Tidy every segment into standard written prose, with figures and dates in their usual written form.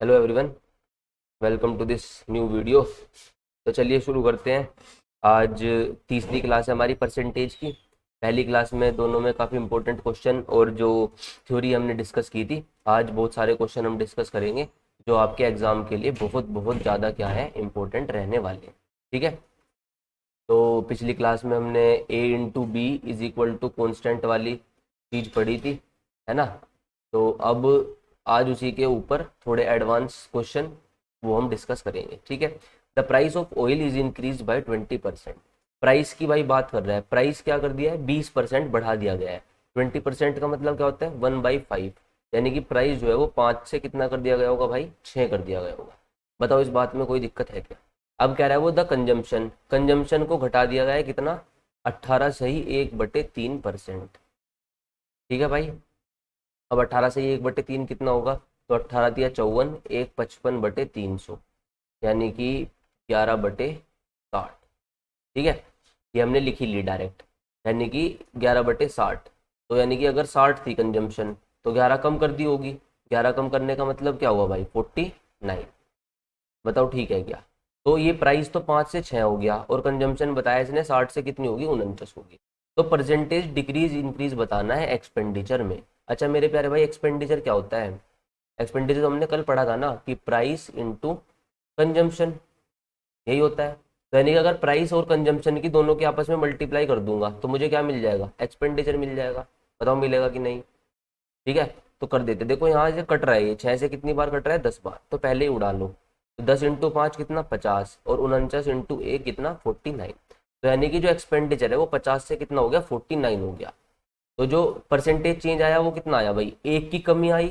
Hello everyone, welcome to this new video. तो चलिए शुरू करते हैं। आज तीसरी क्लास है हमारी परसेंटेज की। पहली क्लास में दोनों में काफ़ी इंपॉर्टेंट क्वेश्चन और जो थ्योरी हमने डिस्कस की थी, आज बहुत सारे क्वेश्चन हम डिस्कस करेंगे जो आपके एग्जाम के लिए बहुत बहुत ज़्यादा क्या है इम्पोर्टेंट रहने वाले हैं। ठीक है। तो पिछली क्लास में हमने a into b is equal to constant वाली चीज़ पढ़ी थी, है ना। तो अब आज उसी के ऊपर थोड़े एडवांस क्वेश्चन वो हम डिस्कस करेंगे। ठीक है। The price of oil is increase by 20%। Price की भाई बात कर रहा है, प्राइस क्या कर दिया है, 20% बढ़ा दिया गया है। 20% का मतलब क्या होता है, 1/5, यानी कि प्राइस जो है वो 5 से कितना कर दिया गया होगा भाई, 6 कर दिया गया होगा। बताओ इस बात में कोई दिक्कत है क्या। अब कह रहा है वो द कंजम्पशन, कंजम्पशन को घटा दिया गया है कितना, 18 से ही 1/3%। ठीक है भाई। अब 18 से ही 1/3 कितना होगा, तो 18 दिया 54, 1 55/300, यानी कि 11/60। ठीक है। ये हमने लिखी ली डायरेक्ट, यानी कि 11/60। तो यानी कि अगर 60 थी कंजम्पशन तो 11 कम कर दी होगी। 11 कम करने का मतलब क्या हुआ भाई, 49। बताओ ठीक है क्या। तो ये प्राइस तो 5 से 6 हो गया और कंजम्पशन बताया इसने 60 से कितनी होगी, 49 होगी। तो परसेंटेज डिक्रीज इंक्रीज बताना है एक्सपेंडिचर में। अच्छा मेरे प्यारे भाई, एक्सपेंडिचर क्या होता है। एक्सपेंडिचर तो हमने कल पढ़ा था ना कि प्राइस इनटू कंजम्पशन, यही होता है। तो यानी कि अगर प्राइस और कंजम्पशन की दोनों के आपस में मल्टीप्लाई कर दूंगा तो मुझे क्या मिल जाएगा, एक्सपेंडिचर मिल जाएगा। बताओ मिलेगा कि नहीं। ठीक है। तो कर देते, देखो यहाँ से कट रहा है, ये 6 से कितनी बार कट रहा है, 10 बार, तो पहले ही उड़ा लो। तो 10 × 5 कितना, 50, और 49 × 1 कितना, 49। तो यानी कि जो एक्सपेंडिचर है वो 50 से कितना हो गया, 49 हो गया। तो जो परसेंटेज चेंज आया वो कितना आया भाई, एक की कमी आई,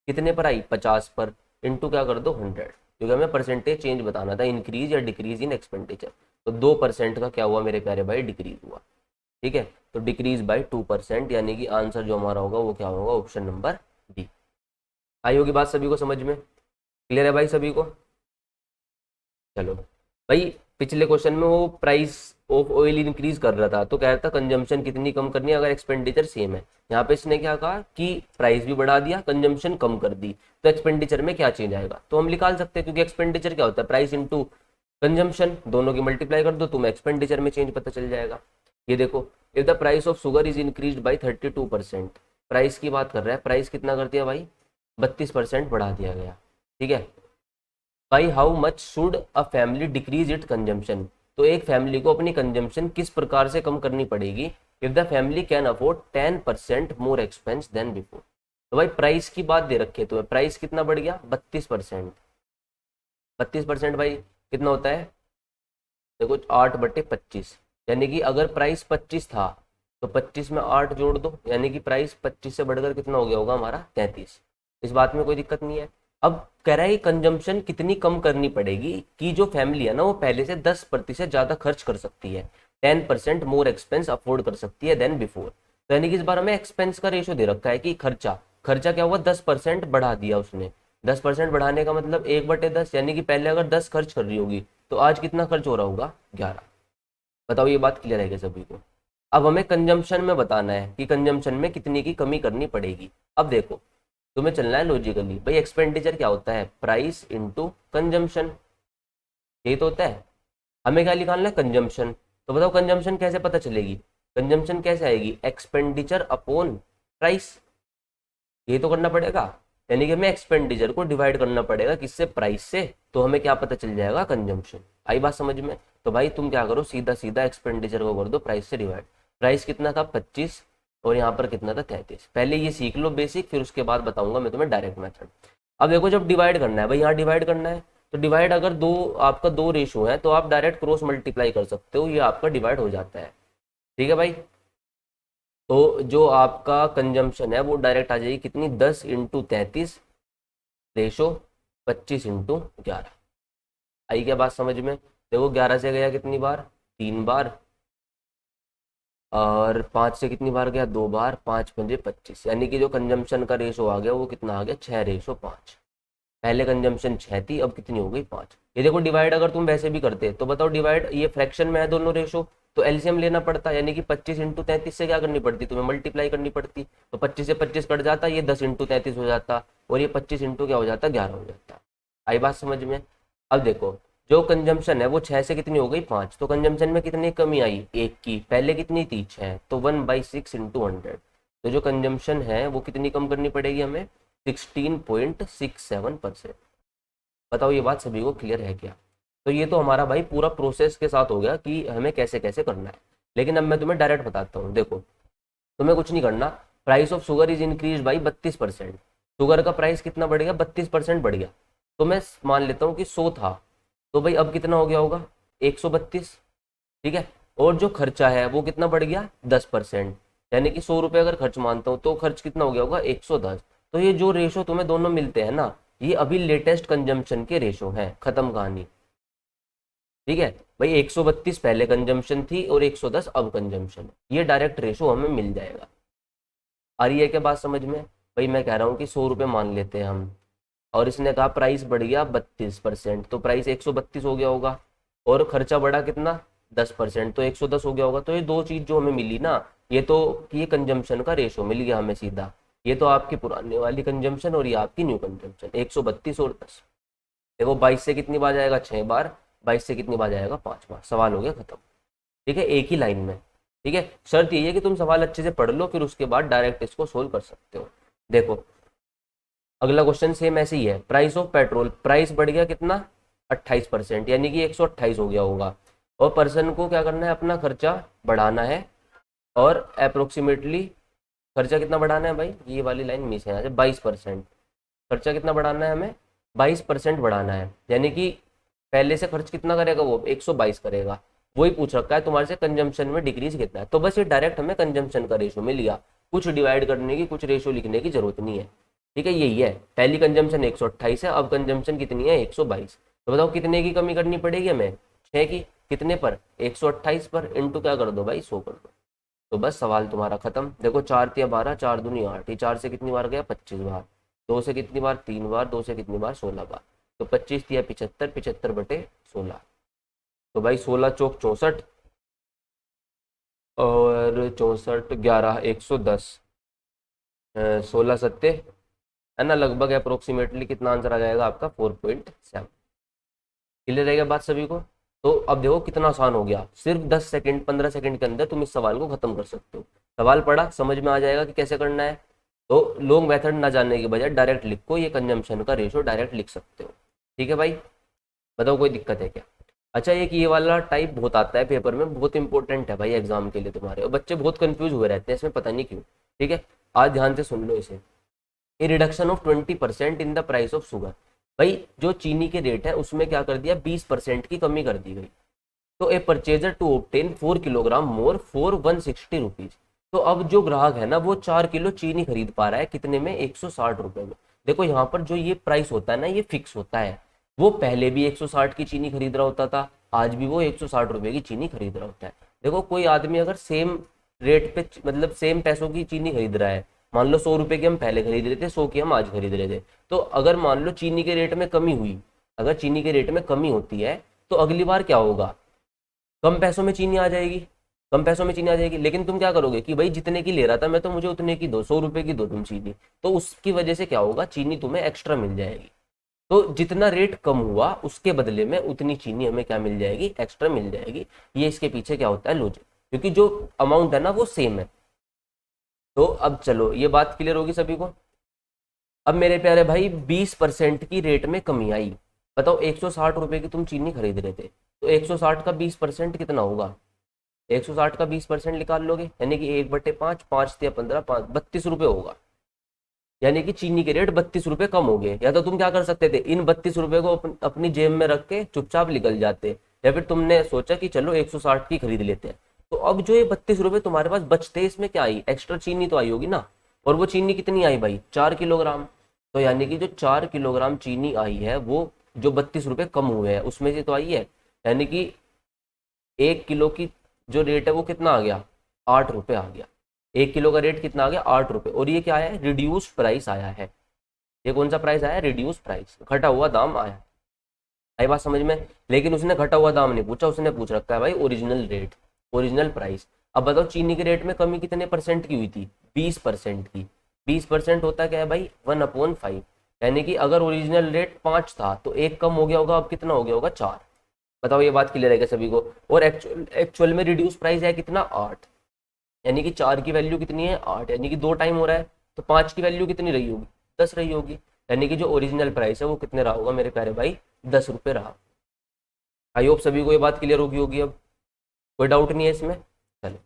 कितने पर आई, 50 पर, इंटू क्या कर दो, 100, क्योंकि हमें परसेंटेज चेंज बताना था, इंक्रीज या डिक्रीज इन एक्सपेंडिचर। तो 2% का क्या हुआ मेरे प्यारे भाई, डिक्रीज हुआ। ठीक है। तो डिक्रीज बाय 2%, यानी कि आंसर जो हमारा होगा वो क्या होगा, ऑप्शन नंबर डी। आई होगी बात सभी को समझ में, क्लियर है भाई सभी को। चलो भाई, पिछले क्वेश्चन में वो प्राइस ऑफ ऑयल इंक्रीज कर रहा था तो कह रहा था कंजम्पशन कितनी कम करनी है अगर एक्सपेंडिचर सेम है। यहाँ पे इसने क्या कहा कि प्राइस भी बढ़ा दिया, कंजम्पशन कम कर दी, तो एक्सपेंडिचर में क्या चेंज आएगा, तो हम निकाल सकते हैं, क्योंकि एक्सपेंडिचर क्या होता है, प्राइस इंटू कंजम्पशन, दोनों की मल्टीप्लाई कर दो, तुम्हें एक्सपेंडिचर में चेंज पता चल जाएगा। ये देखो, if the price of sugar is increase by 32%, price की बात कर रहा है, प्राइस कितना कर दिया भाई, 32% बढ़ा दिया गया। ठीक है। By how much should a family decrease it consumption, तो एक फैमिली को अपनी कंजम्पशन किस प्रकार से कम करनी पड़ेगी, if the family can afford 10% more expense than before. तो भाई प्राइस की बात दे रखी है तुम्हें, प्राइस कितना बढ़ गया, 32%। 32% भाई कितना होता है, देखो 8/25, यानी कि अगर प्राइस 25 था तो 25 में 8 जोड़ दो, यानी कि प्राइस 25 से बढ़कर कितना हो गया होगा हमारा, 33। इस बात में कोई दिक्कत नहीं है। अब कह रहा है कंजम्पशन कितनी कम करनी पड़ेगी कि जो फैमिली है ना वो पहले से 10% ज़्यादा खर्च कर सकती है, 10% मोर एक्सपेंस अफोर्ड कर सकती है देन बिफोर। तो यानी कि इस बार हमें एक्सपेंस का रेशो दे रखा है कि खर्चा, खर्चा क्या हुआ, 10% बढ़ा दिया उसने। 10% बढ़ाने का मतलब 1/10, यानी कि पहले अगर 10 खर्च कर रही होगी तो आज कितना खर्च हो रहा होगा, 11। बताओ ये बात क्लियर है क्या सभी को। अब हमें कंजम्पशन में बताना है कि कंजम्पशन में कितनी की कमी करनी पड़ेगी। अब देखो, तुम्हें चलना है लॉजिकली भाई, एक्सपेंडिचर क्या होता है, प्राइस इंटू कंजम्पशन, यही तो होता है। हमें क्या निकालना है, कंजम्पशन। तो बताओ कंजम्पशन कैसे पता चलेगी, कंजम्पशन कैसे आएगी, एक्सपेंडिचर अपॉन प्राइस, ये तो करना पड़ेगा। यानी कि हमें एक्सपेंडिचर को डिवाइड करना पड़ेगा किससे, प्राइस से, तो हमें क्या पता चल जाएगा, कंजम्पशन। आई बात समझ में। तो भाई तुम क्या करो, सीधा सीधा एक्सपेंडिचर को कर दो प्राइस से डिवाइड। प्राइस कितना था, 25, और यहाँ पर कितना था, 33। पहले ये सीख लो बेसिक, फिर उसके बाद बताऊंगा मैं तुम्हें डायरेक्ट मेथड। अब देखो जब डिवाइड करना है भाई, यहाँ डिवाइड करना है, तो डिवाइड अगर दो, आपका दो रेशो है तो आप डायरेक्ट क्रॉस मल्टीप्लाई कर सकते हो, ये आपका डिवाइड हो जाता है। ठीक है भाई। तो जो आपका कंजम्पशन है वो डायरेक्ट आ जाएगी कितनी, 10 × 33 रेशो 25 × 11। आई क्या बात समझ में। देखो 11 से गया कितनी बार, 3 बार, और 5 से कितनी बार गया, 2 बार, 5×5 = 25, यानी कि जो कंजम्पशन का रेशो आ गया वो कितना आ गया, 6:5। पहले कंजम्पशन 6 थी, अब कितनी हो गई, 5। ये देखो डिवाइड अगर तुम वैसे भी करते तो बताओ, डिवाइड ये फ्रैक्शन में है दोनों रेशो, तो एलसीएम लेना पड़ता, यानी कि 25 × 33 से क्या करनी पड़ती, तुम्हें मल्टीप्लाई करनी पड़ती। तो 25 से 25 कट जाता, ये 10 × 33 हो जाता, और ये 25 इंटू क्या हो जाता, 11 हो जाता। आई बात समझ में। अब देखो जो कंजम्पशन है वो 6 से कितनी हो गई 5, तो कंजम्पशन में कितनी कमी आई 1 की, पहले कितनी थी 6, तो 1/6 इंटू 100, तो जो कंजम्पशन है वो कितनी कम करनी पड़ेगी हमें 16.67%। बताओ ये बात सभी को क्लियर है क्या। तो ये तो हमारा भाई पूरा प्रोसेस के साथ हो गया कि हमें कैसे कैसे करना है। लेकिन अब मैं तुम्हें डायरेक्ट बताता हूँ, देखो तुम्हें कुछ नहीं करना, price of sugar is increase by 32%, sugar का प्राइस कितना बढ़ गया 32% बढ़ गया, तो मैं मान लेता हूँ कि 100 था, तो भाई अब कितना हो गया होगा 132, ठीक है। और जो खर्चा है वो कितना बढ़ गया 10%, यानी कि 100 रुपये अगर खर्च मानता हूँ तो खर्च कितना हो गया होगा 110। तो ये जो रेशो तुम्हें दोनों मिलते हैं ना, ये अभी लेटेस्ट कंजम्पशन के रेशो हैं, खत्म कहानी, ठीक है। भाई 132 पहले कंजम्पशन थी और 110 अब कंजम्पशन है, ये डायरेक्ट रेशो हमें मिल जाएगा। आ रही है क्या बात समझ में। भाई मैं कह रहा हूँ कि 100 रुपये मान लेते हैं हम, और इसने कहा प्राइस बढ़ गया 32%, तो प्राइस 132 हो गया होगा, और खर्चा बढ़ा कितना 10%, तो 110 हो गया होगा। तो ये दो चीज जो हमें मिली ना, ये तो ये कंजम्पशन का रेशो मिल गया हमें सीधा, ये तो आपकी पुराने वाली कंजम्पशन और ये आपकी न्यू कंजम्पशन 132 और 10। देखो 22 से कितनी बार जाएगा 6 बार, 22 से कितनी बार जाएगा 5 बार, सवाल हो गया खत्म, ठीक है, एक ही लाइन में। ठीक है, शर्त यही है कि तुम सवाल अच्छे से पढ़ लो, फिर उसके बाद डायरेक्ट इसको सोल्व कर सकते हो। देखो अगला क्वेश्चन सेम ऐसे ही है, प्राइस ऑफ पेट्रोल, प्राइस बढ़ गया कितना 28%, यानी कि 128 हो गया होगा, और पर्सन को क्या करना है अपना खर्चा बढ़ाना है, और अप्रोक्सीमेटली खर्चा कितना बढ़ाना है भाई, ये वाली लाइन मिस है यहाँ से, 22%, खर्चा कितना बढ़ाना है हमें 22% बढ़ाना है, यानी कि पहले से खर्च कितना करेगा वो 122 करेगा। वही पूछ रखा है तुम्हारे से कंजम्पशन में डिक्रीज कितना है, तो बस ये डायरेक्ट हमें कंजम्पशन का रेशो मिल गया, कुछ डिवाइड करने की कुछ रेशो लिखने की जरूरत नहीं है। ठीक है, यही है, पहली कंजम्पशन 128 है, अब कंजम्पशन कितनी है 122, तो बताओ कितने की कमी करनी पड़ेगी हमें 6 की, कितने पर 128 पर, इंटू क्या कर दो भाई 100 कर दो, तो बस सवाल तुम्हारा खत्म। देखो 4 तिया 12, 4 दूनी 8, ये 4 से कितनी बार गया 25 बार, 2 से कितनी बार 3 बार, 2 से कितनी बार 16 बार, तो 25 तिया 75, 75 बटे 16, तो भाई 16 चौक 64, और 64 11 110, 16 सत्ते है ना, लगभग अप्रोक्सीमेटली कितना आंसर आ जाएगा आपका 4.7। क्लियर रहेगा बात सभी को। तो अब देखो कितना आसान हो गया, सिर्फ 10 सेकंड 15 सेकंड के अंदर तुम इस सवाल को खत्म कर सकते हो। सवाल पढ़ा समझ में आ जाएगा कि कैसे करना है, तो लॉन्ग मेथड ना जानने के बजाय डायरेक्ट लिखो, ये कंजम्पशन का रेशो डायरेक्ट लिख सकते हो। ठीक है भाई, बताओ कोई दिक्कत है क्या। अच्छा एक ये वाला टाइप बहुत आता है पेपर में, बहुत इंपॉर्टेंट है भाई एग्जाम के लिए तुम्हारे, और बच्चे बहुत कंफ्यूज हुए रहते हैं इसमें, पता नहीं क्यों। ठीक है, आज ध्यान से सुन लो इसे, a reduction of 20% in the price of sugar. भाई जो चीनी के रेट है उसमें क्या कर दिया 20% की कमी कर दी गई, तो a purchaser to obtain 4 kilogram more for 160 rupees. तो अब जो ग्राहक है ना वो 4 किलो चीनी खरीद पा रहा है कितने में 160 रुपए में। देखो यहाँ पर जो ये प्राइस होता है ना ये फिक्स होता है, वो पहले भी 160 की चीनी खरीद रहा होता था, आज भी वो 160 रुपए की चीनी खरीद रहा होता है। देखो कोई आदमी अगर सेम रेट पे मतलब सेम पैसों की चीनी खरीद रहा है, मान लो 100 रुपए की हम पहले खरीद रहे थे, 100 की हम आज खरीद रहे थे, तो अगर मान लो चीनी के रेट में कमी हुई, अगर चीनी के रेट में कमी होती है तो अगली बार क्या होगा, कम पैसों में चीनी आ जाएगी, कम पैसों में चीनी आ जाएगी। लेकिन तुम क्या करोगे कि भाई जितने की ले रहा था मैं तो मुझे उतने की दो, 100 रुपए की दो तुम चीनी, तो उसकी वजह से क्या होगा चीनी तुम्हें एक्स्ट्रा मिल जाएगी। तो जितना रेट कम हुआ उसके बदले में उतनी चीनी हमें क्या मिल जाएगी एक्स्ट्रा मिल जाएगी। ये इसके पीछे क्या होता है लॉजिक, क्योंकि जो अमाउंट है ना वो सेम है। तो अब चलो ये बात क्लियर होगी सभी को। अब मेरे प्यारे भाई 20% की रेट में कमी आई, बताओ 160 रुपए की तुम चीनी खरीद रहे थे, तो 160 का 20% कितना होगा, 160 का 20% निकाल लोगे, यानी कि 1/5, 5 या 15, 5 32 रुपये होगा, यानी कि चीनी के रेट 32 रुपये कम हो गए। या तो तुम क्या कर सकते थे इन 32 रुपये को अपनी जेब में रख के चुपचाप निकल जाते, या फिर तुमने सोचा कि चलो 160 की खरीद लेते हैं। तो अब जो ये 32 रुपये तुम्हारे पास बचते इसमें क्या आई, एक्स्ट्रा चीनी तो आई होगी ना, और वो चीनी कितनी आई भाई 4 किलोग्राम, तो यानी कि जो 4 किलोग्राम चीनी आई है वो जो 32 रुपये कम हुए हैं उसमें से तो आई है, यानी कि 1 किलो की जो रेट है वो कितना आ गया 8 रुपये आ गया, 1 किलो का रेट कितना आ गया 8 रुपये, और ये क्या है रिड्यूस प्राइस आया है। ये कौन सा प्राइस आया रिड्यूस प्राइस, घटा हुआ दाम आया। आई बात समझ में। लेकिन उसने घटा हुआ दाम नहीं पूछा, उसने पूछ रखा है भाई ओरिजिनल रेट, ओरिजिनल प्राइस। अब बताओ चीनी के रेट में कमी कितने परसेंट की हुई थी 20% की, 20% होता क्या है भाई 1/5, यानी कि अगर ओरिजिनल रेट 5 था तो एक कम हो गया होगा, अब कितना हो गया होगा 4। बताओ ये बात क्लियर है क्या सभी को। और एक्चुअल एक्चुअल में रिड्यूस प्राइस है कितना 8, यानी कि 4 की वैल्यू कितनी है 8, यानी कि 2 टाइम हो रहा है तो 5 की वैल्यू कितनी रही होगी 10 रही होगी, यानी कि जो ओरिजिनल प्राइस है वो कितने रहा होगा मेरे प्यारे भाई 10 रुपये रहा। आई होप सभी को ये बात क्लियर होगी होगी अब, कोई डाउट नहीं है इसमें। चलो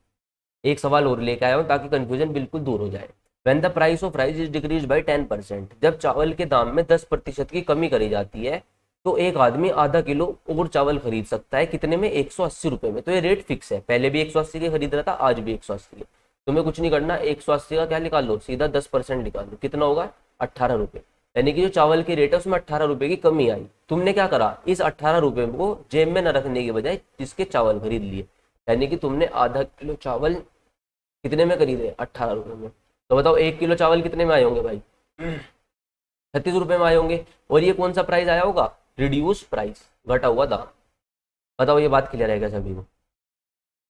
एक सवाल और लेके आया हूँ ताकि कंफ्यूजन बिल्कुल दूर हो जाए। When the price of rice is decrease by 10%, जब चावल के दाम में 10% की कमी करी जाती है तो एक आदमी आधा किलो और चावल खरीद सकता है कितने में 180 रुपये में। तो ये रेट फिक्स है, पहले भी 180 के खरीद रहा था, आज भी 180 के। तुम्हें कुछ नहीं करना, 180 का क्या निकाल लो, सीधा 10% निकाल लो, कितना होगा 18 रुपये। यानी कि जो चावल की रेट है उसमें 18 रुपये की कमी आई। तुमने क्या करा, इस 18 रुपये को जेब में न रखने के बजाय जिसके चावल खरीद लिए, यानी कि तुमने आधा किलो चावल कितने में खरीदे 18 रुपये में। तो बताओ 1 किलो चावल कितने में आए होंगे भाई 36 रुपये में आए होंगे। और ये कौन सा प्राइस आया होगा, रिड्यूस प्राइस, घटा हुआ दाम। बताओ ये बात क्लियर है क्या सभी को,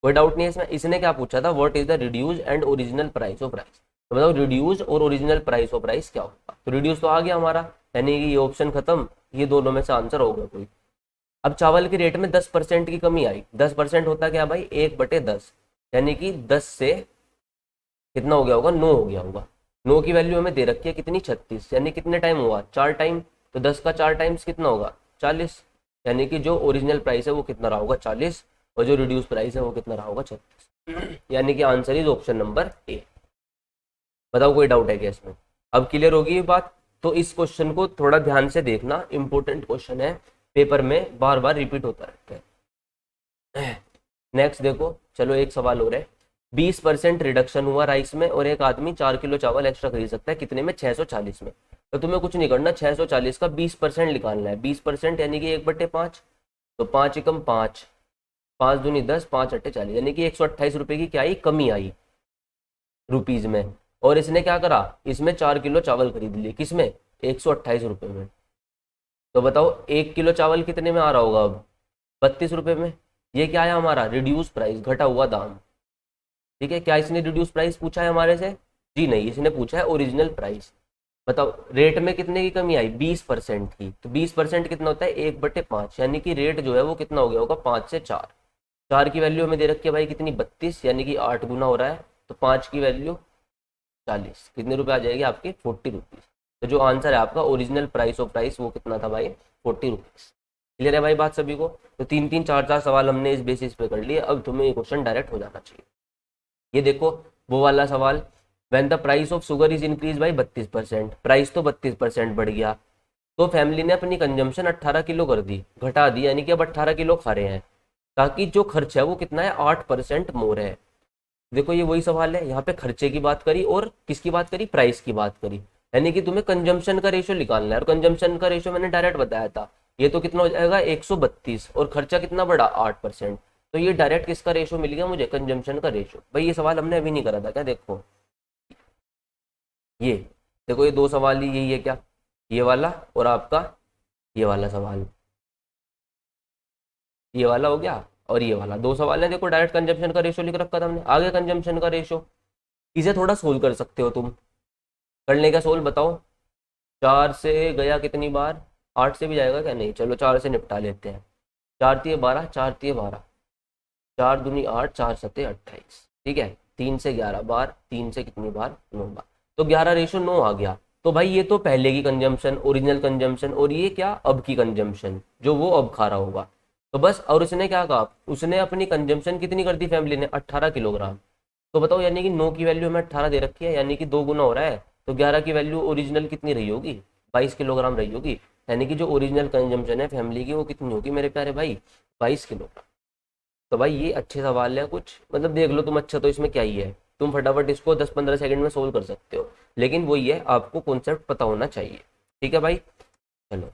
कोई डाउट नहीं है इसमें। इसने क्या पूछा था, what is the reduce and original price of rice. तो बताओ रिड्यूस और ओरिजिनल प्राइस ऑफ राइस क्या होगा। तो रिड्यूस तो आ गया हमारा, यानी कि ये ऑप्शन खत्म, ये दोनों में से आंसर होगा कोई। अब चावल के रेट में 10% की कमी आई, 10% होता क्या भाई 1/10, यानी कि 10 से कितना हो गया होगा 9 हो गया होगा। 9 की वैल्यू हमें दे रखी है कितनी 36, यानी कितने टाइम हुआ 4 टाइम। तो 10 का 4 टाइम्स कितना होगा 40, यानी कि जो ओरिजिनल प्राइस है वो कितना रहा होगा 40, और जो रिड्यूस प्राइस है वो कितना रहा होगा 36, यानी कि answer is option number A. बताओ कोई डाउट है क्या इसमें, अब क्लियर होगी ये बात। तो इस क्वेश्चन को थोड़ा ध्यान से देखना, इंपॉर्टेंट क्वेश्चन है, पेपर में बार बार रिपीट होता रहता है। नेक्स्ट देखो, चलो एक सवाल हो रहा है, 20% रिडक्शन हुआ राइस में और एक आदमी 4 किलो चावल एक्स्ट्रा खरीद सकता है कितने में 640 में। तो तुम्हें कुछ नहीं करना, 640 का 20% निकालना है। 20% यानी कि 1/5, तो 5 एकम 5, 5 दूनी 10, 5 अट्ठे 40, यानी कि 128 रुपये की क्या आई कमी आई रुपीज में। और इसने क्या करा, इसमें 4 किलो चावल खरीद लिए, किसमें 128 रुपये में। तो बताओ 1 किलो चावल कितने में आ रहा होगा अब 32 रुपये में। ये क्या है हमारा रिड्यूस प्राइस, घटा हुआ दाम। ठीक है, क्या इसने रिड्यूस प्राइस पूछा है हमारे से, जी नहीं, इसने पूछा है ओरिजिनल प्राइस। बताओ रेट में कितने की कमी आई 20% की, तो 20% कितना होता है 1/5, यानी कि रेट जो है वो कितना हो गया होगा 5 से 4। 4 की वैल्यू हमें दे रखी है भाई कितनी 32, यानी कि 8 गुना हो रहा है, तो 5 की वैल्यू 40, कितने रुपए आ जाएगी आपके 40 रुपीज़। तो जो आंसर है आपका ओरिजिनल प्राइस ऑफ राइस वो कितना था भाई 40 रुपीज़। क्लियर है भाई बात सभी को। तो 3-3 4-4 सवाल हमने इस बेसिस पे कर लिए, अब तुम्हें ये क्वेश्चन डायरेक्ट हो जाना चाहिए। ये देखो वो वाला सवाल, when the price of sugar is increase by 32%, price तो 32% बढ़ गया, तो फैमिली ने अपनी कंजम्पशन 18 किलो कर दी, घटा दी, यानी कि अब 18 किलो खा रहे हैं, ताकि जो खर्च है वो कितना है 8% मोर है। देखो ये वही सवाल है, यहाँ पे खर्चे की बात करी और किसकी बात करी प्राइस की बात करी, यानी कि तुम्हें कंजम्पशन का रेशो निकालना है। और कंजम्पशन का रेशो मैंने डायरेक्ट बताया था, ये तो कितना हो जाएगा 132, और खर्चा कितना बढ़ा 8%, तो ये डायरेक्ट किसका रेशो मिल गया मुझे कंजम्पशन का रेशो। भाई ये सवाल हमने अभी नहीं करा था क्या, देखो ये देखो ये दो सवाल ही यही है क्या, ये वाला और आपका ये वाला सवाल, ये वाला हो गया और ये वाला, दो सवाल है। देखो डायरेक्ट कंजम्पशन का रेशो लिख रखा था हमने, आगे कंजम्पशन का रेशो, इसे थोड़ा सोल्व कर सकते हो तुम, करने का सोल्व बताओ। 4 से गया कितनी बार, 8 से भी जाएगा क्या, नहीं चलो 4 से निपटा लेते हैं। 4 तिये 12, 4 तिये 12, 4 दूनी 8, 4 सत्ते 28, ठीक है। 3 से 11 बार, 3 से कितनी बार 9 बार, तो 11:9 आ गया। तो भाई ये तो पहले की कंजम्पशन ओरिजिनल कंजम्पशन, और ये क्या अब की कंजम्पशन जो वो अब खा रहा होगा। तो बस, और उसने क्या कहा, उसने अपनी कंजम्पशन कितनी कर दी फैमिली ने 18 किलोग्राम। तो बताओ यानी कि 9 की वैल्यू हमें 18 दे रखी है, यानी कि 2 गुना हो रहा है, तो 11 की वैल्यू ओरिजिनल कितनी रही होगी 22 किलोग्राम रही होगी, यानी कि जो ओरिजिनल कंजम्पशन है फैमिली की वो कितनी होगी मेरे प्यारे भाई 22 किलोग्राम। तो भाई ये अच्छे सवाल है कुछ, मतलब देख लो तुम, अच्छा तो इसमें क्या ही है, तुम फटाफट इसको 10-15 सेकंड में सोल्व कर सकते हो, लेकिन वही है आपको कॉन्सेप्ट पता होना चाहिए। ठीक है भाई, चलो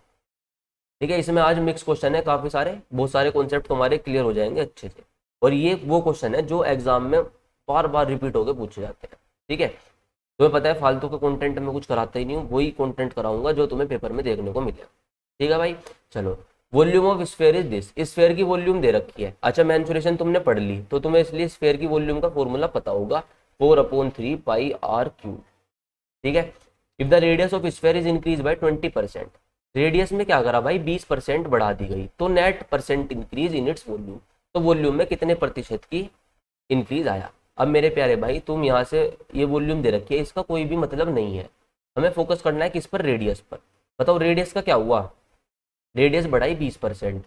ठीक है। इसमें आज मिक्स क्वेश्चन है काफ़ी सारे, बहुत सारे कॉन्सेप्ट तुम्हारे क्लियर हो जाएंगे अच्छे से। और ये वो क्वेश्चन है जो एग्जाम में बार बार रिपीट होकर पूछे जाते हैं। ठीक है, तुम्हें पता है फालतू का कंटेंट में कुछ कराता ही नहीं हूँ, वही कंटेंट कराऊंगा जो तुम्हें पेपर में देखने को मिले। ठीक है भाई, चलो volume of sphere is this, sphere की वॉल्यूम दे रखी है। अच्छा मेंसुरेशन तुमने पढ़ ली तो तुम्हें इसलिए स्फेयर की वॉल्यूम का फॉर्मूला पता होगा 4/3 पाई r क्यूब। ठीक है, if the radius of sphere is increase by 20%, radius में क्या करा भाई 20% बढ़ा दी गई, तो net percent increase in its volume, तो वॉल्यूम में कितने प्रतिशत की इंक्रीज आया। अब मेरे प्यारे भाई तुम यहाँ से ये वॉल्यूम दे रखी है, इसका कोई भी मतलब नहीं है, हमें फोकस करना है किस पर, रेडियस पर। बताओ रेडियस का क्या हुआ, रेडियस बढ़ाई 20%,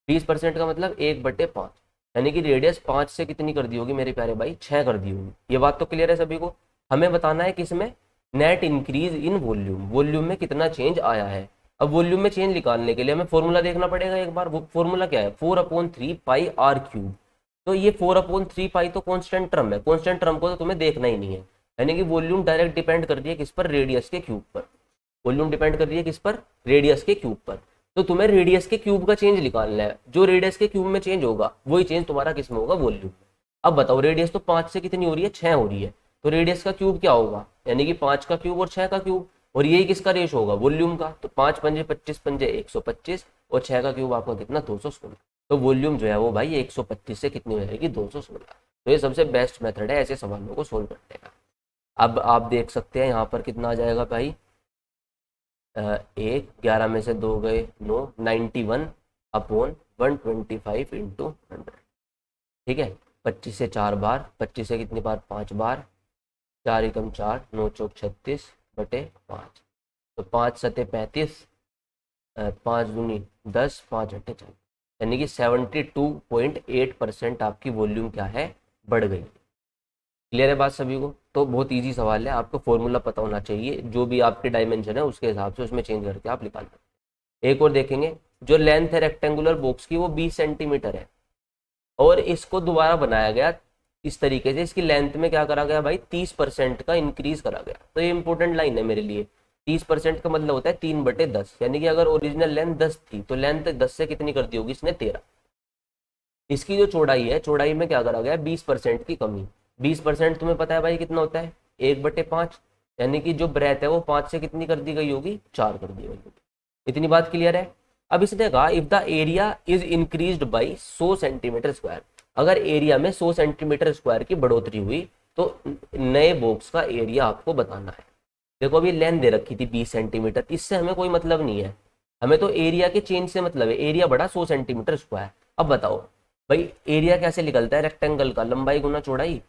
20% का मतलब 1/5, यानी कि रेडियस 5 से कितनी कर दी होगी मेरे प्यारे भाई, 6 कर दी होगी। ये बात तो क्लियर है सभी को। हमें बताना है किसमें, net increase in volume, volume में कितना चेंज आया है। अब वॉल्यूम में चेंज निकालने के लिए हमें फॉर्मूला देखना पड़ेगा एक बार। वो फॉर्मूला क्या है, 4/3 पाई r क्यूब। तो ये 4/3 पाई तो कॉन्स्टेंट टर्म है, कॉन्स्टेंट टर्म को तो तुम्हें देखना ही नहीं है, यानी कि वॉल्यूम डायरेक्ट डिपेंड कर रही है किस पर, रेडियस के क्यूब पर। वॉल्यूम डिपेंड कर रही है किस पर, रेडियस के क्यूब पर। तो तुम्हें रेडियस के क्यूब का चेंज निकालना है, जो रेडियस के क्यूब में चेंज होगा वही चेंज तुम्हारा किस में होगा, वॉल्यूम। अब बताओ रेडियस तो 5 से कितनी हो रही है, 6 हो रही है, तो रेडियस का क्यूब क्या होगा, यानी कि 5 का क्यूब और 6 का क्यूब, और यही किसका रेश होगा, वॉल्यूम का। तो 5 पंजे 25 पंजे 125, और 6 का क्यूब आपका कितना, 216। तो वॉल्यूम जो है वो भाई 125 से कितनी हो जाएगी, 216। तो ये सबसे बेस्ट मेथड है ऐसे सवालों को सोल्व करने का। अब आप देख सकते हैं यहाँ पर कितना आ जाएगा भाई, 11 में से 2 गए 9, 91/125 × 100। ठीक है, 25 से 4 बार, 25 से कितनी बार, 5 बार, 4 एकम 4, 9 चौक 36/5, तो 5 सते 35, 5 दूनी 10, 5 अट्ठे 40, यानी कि 72.8% आपकी वॉल्यूम क्या है, बढ़ गई। क्लियर है बात सभी को। तो बहुत इजी सवाल है, आपको फॉर्मूला पता होना चाहिए, जो भी आपके डायमेंशन है उसके हिसाब से उसमें चेंज करके आप निकाल सकते हैं। एक और देखेंगे, जो लेंथ है रेक्टेंगुलर बॉक्स की वो 20 सेंटीमीटर है, और इसको दोबारा बनाया गया इस तरीके से, इसकी लेंथ में क्या करा गया भाई, 30% का इंक्रीज करा गया। तो ये इंपॉर्टेंट लाइन है मेरे लिए। 30% का मतलब होता है 3/10, यानी कि अगर ओरिजिनल लेंथ 10 थी तो लेंथ 10 से कितनी कर दी होगी इसने, 13। इसकी जो चौड़ाई है, चौड़ाई में क्या करा गया, 20% की कमी। 20% तुम्हें पता है भाई कितना होता है, 1/5, यानी कि जो ब्रेथ है वो 5 से कितनी कर दी गई होगी, 4 कर दी होगी। इतनी बात क्लियर है। अब इसने कहा if the area is increased by 100 centimetre square, अगर एरिया में 100 सेंटीमीटर स्क्वायर की बढ़ोतरी हुई तो नए बॉक्स का एरिया आपको बताना है। देखो अभी लेंथ दे रखी थी 20 सेंटीमीटर, इससे हमें कोई मतलब नहीं है, हमें तो एरिया के चेंज से मतलब है। एरिया बढ़ा 100 सेंटीमीटर स्क्वायर। अब बताओ भाई एरिया कैसे निकलता है रेक्टेंगल का, लंबाई गुना चौड़ाई,